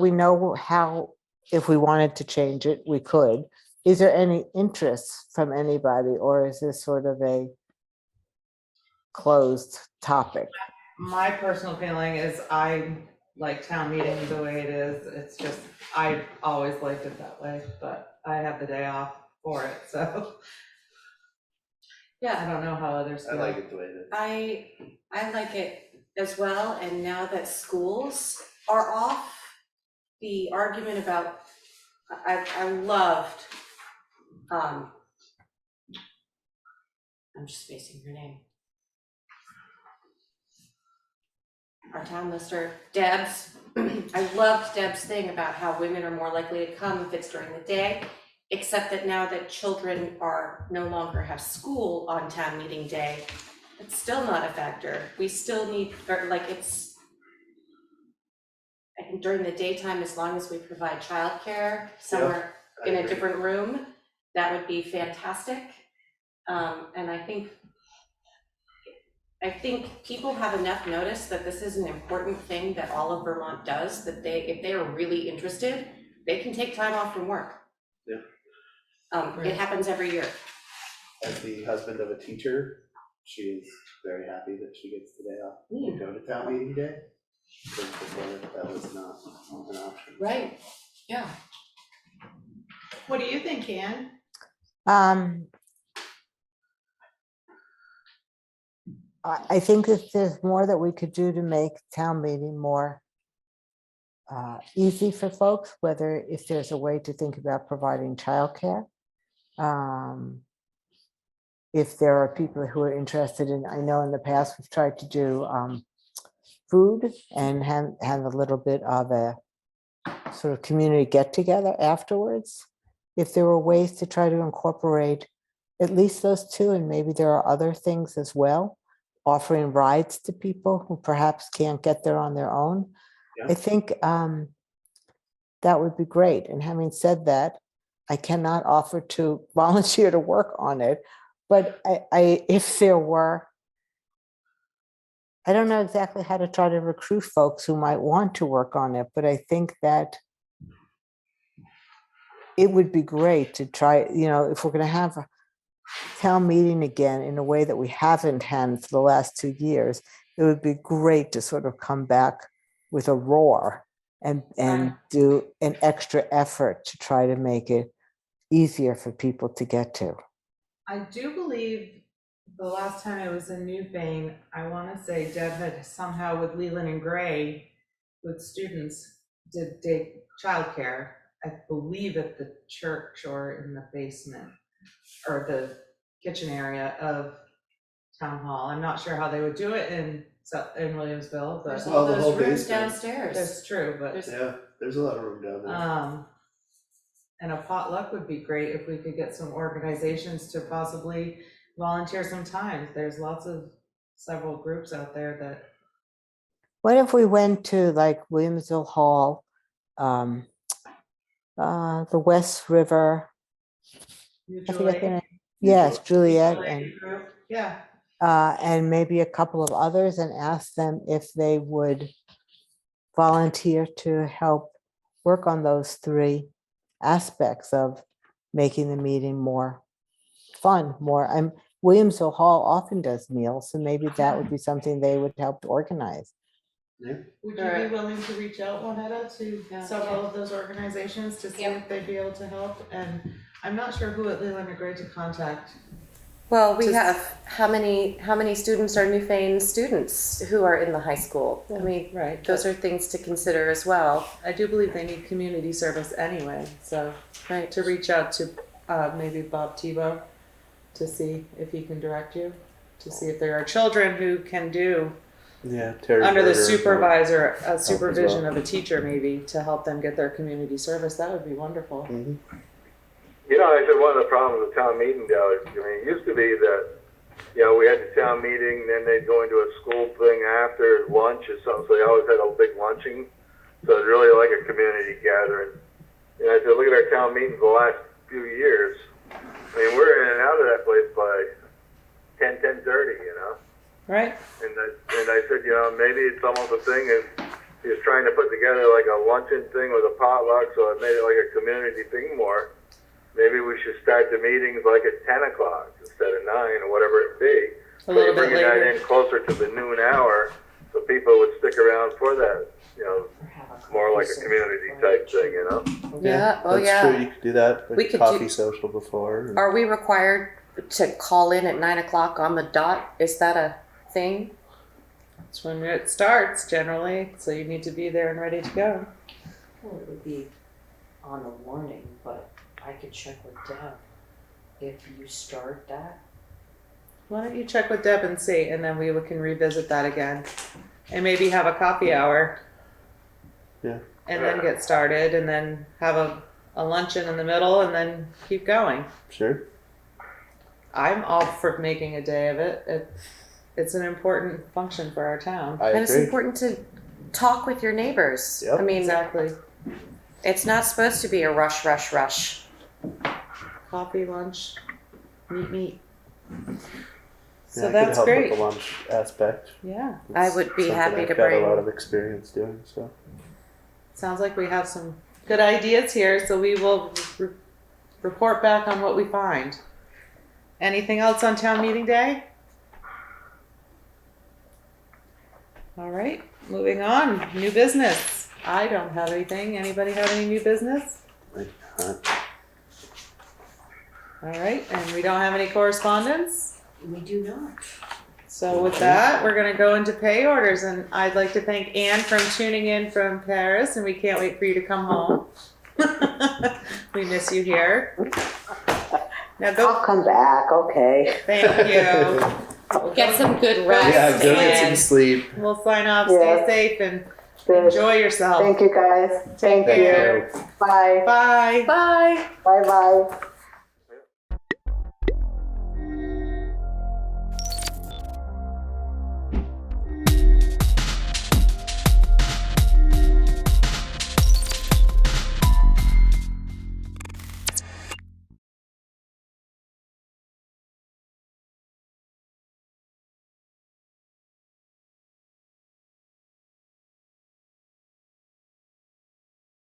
we know how, if we wanted to change it, we could. Is there any interest from anybody, or is this sort of a closed topic? My personal feeling is I like town meeting the way it is. It's just, I always liked it that way, but I have the day off for it, so. Yeah. I don't know how others I feel. like it the way it is. I like it as well, and now that schools are off, the argument about, I loved, I'm just spacing her name. our town lister, Deb's. I loved Deb's thing about how women are more likely to come if it's during the day, except that now that children are no longer have school on town meeting day, it's still not a factor. We still need, like, it's, I think during the daytime, as long as we provide childcare somewhere in a different room, that would be fantastic. And I think people have enough notice that this is an important thing that all of Vermont does, that if they are really interested, they can take time off from work. Yeah. It happens every year. As the husband of a teacher, she is very happy that she gets the day off to go to town meeting day. Because before that was not an option. Right, yeah. What do you think, Ann? I think that there's more that we could do to make town meeting more easy for folks, whether if there's a way to think about providing childcare. If there are people who are interested in, I know in the past we've tried to do food and have a little bit of a sort of community get together afterwards. If there were ways to try to incorporate at least those two, and maybe there are other things as well, offering rides to people who perhaps can't get there on their own. Yeah. I think that would be great. And having said that, I cannot offer to volunteer to work on it, but if there were, I don't know exactly how to try to recruit folks who might want to work on it, but I think that it would be great to try, if we're going to have a town meeting again in a way that we haven't had for the last 2 years, it would be great to sort of come back with a roar and do an extra effort to try to make it easier for people to get to. I do believe the last time I was in Newfane, I want to say Deb had somehow with Leland and Gray, with students, did day childcare, I believe at the church or in the basement or the kitchen area of town hall. I'm not sure how they would do it in Williamsville, but There's Well, all the those whole rooms basement. downstairs. that's true. But Yeah, there's a lot of room down there. And a potluck would be great if we could get some organizations to possibly volunteer some time. There's several groups out there that. What if we went to like Williamsville Hall, the West River, I forget the name. Yes, Juliet, and Yeah. and maybe a couple of others, and ask them if they would volunteer to help work on those 3 aspects of making the meeting more fun, Williamsville Hall often does meals, so maybe that would be something they would help to organize. Yeah. Would you be willing to reach out, Juanetta, to several of those organizations to see if they'd be able to help? And I'm not sure who at Leland or Gray to contact. Well, we have, how many students are Newfane students who are in the high school? I mean, Right. those are things to consider as well. I do believe they need community service anyway, so to reach out to maybe Bob Tebow to see if he can direct you, to see if there are children who can do Terry under the Berger supervision of a teacher, maybe to help them get their community service. That would be wonderful. Mhm. I said one of the problems with town meeting, it used to be that, we had the town meeting, then they'd go into a school thing after lunch or something, so they always had a big luncheon. So it's really like a community gathering. I said, look at our town meetings the last few years. I mean, we're in and out of that place by 10:30, Right? And I said, maybe it's almost a thing is trying to put together like a luncheon thing with a potluck, so it made it like a community thing more. Maybe we should start the meetings like at 10 o'clock instead of 9 or whatever it be. A little bit Bringing that later. in closer to the noon hour, so people would stick around for that. More like a community type thing, Yeah, That's true. You could do that. We Like could coffee do- social before. Are we required to call in at 9 o'clock on the dot? Is that a thing? That's when it starts generally, so you need to be there and ready to go. Well, it would be on a warning, but I could check with Deb if you start that. Why don't you check with Deb and see, and then we can revisit that again. and maybe have a coffee hour. Yeah. And then get started, and then have a luncheon in the middle, and then keep going. Sure. I'm all for making a day of it. It's an important function for our town. I And it's agree. important to talk with your neighbors. Yep. I mean, Exactly. it's not supposed to be a rush, rush, rush. Coffee, lunch, meet. Yeah, So I could that's help great. with the lunch aspect. Yeah. I would be Something happy I've to got bring. a lot of experience doing. So Sounds like we have some good ideas here, so we will report back on what we find. Anything else on town meeting day? All right, moving on. New business. I don't have anything. Anybody have any new business? All right, and we don't have any correspondence? We do not. So with that, we're gonna go into pay orders, and I'd like to thank Anne for tuning in from Paris, and we can't wait for you to come home. We miss you here. Now go, I'll come back, okay. thank you. Get some good rest. yeah, go get some and- sleep. We'll sign off, Yeah. stay safe, and Good. enjoy yourself. Thank you, guys. Take Thank you. care. Bye. Bye. Bye. Bye-bye.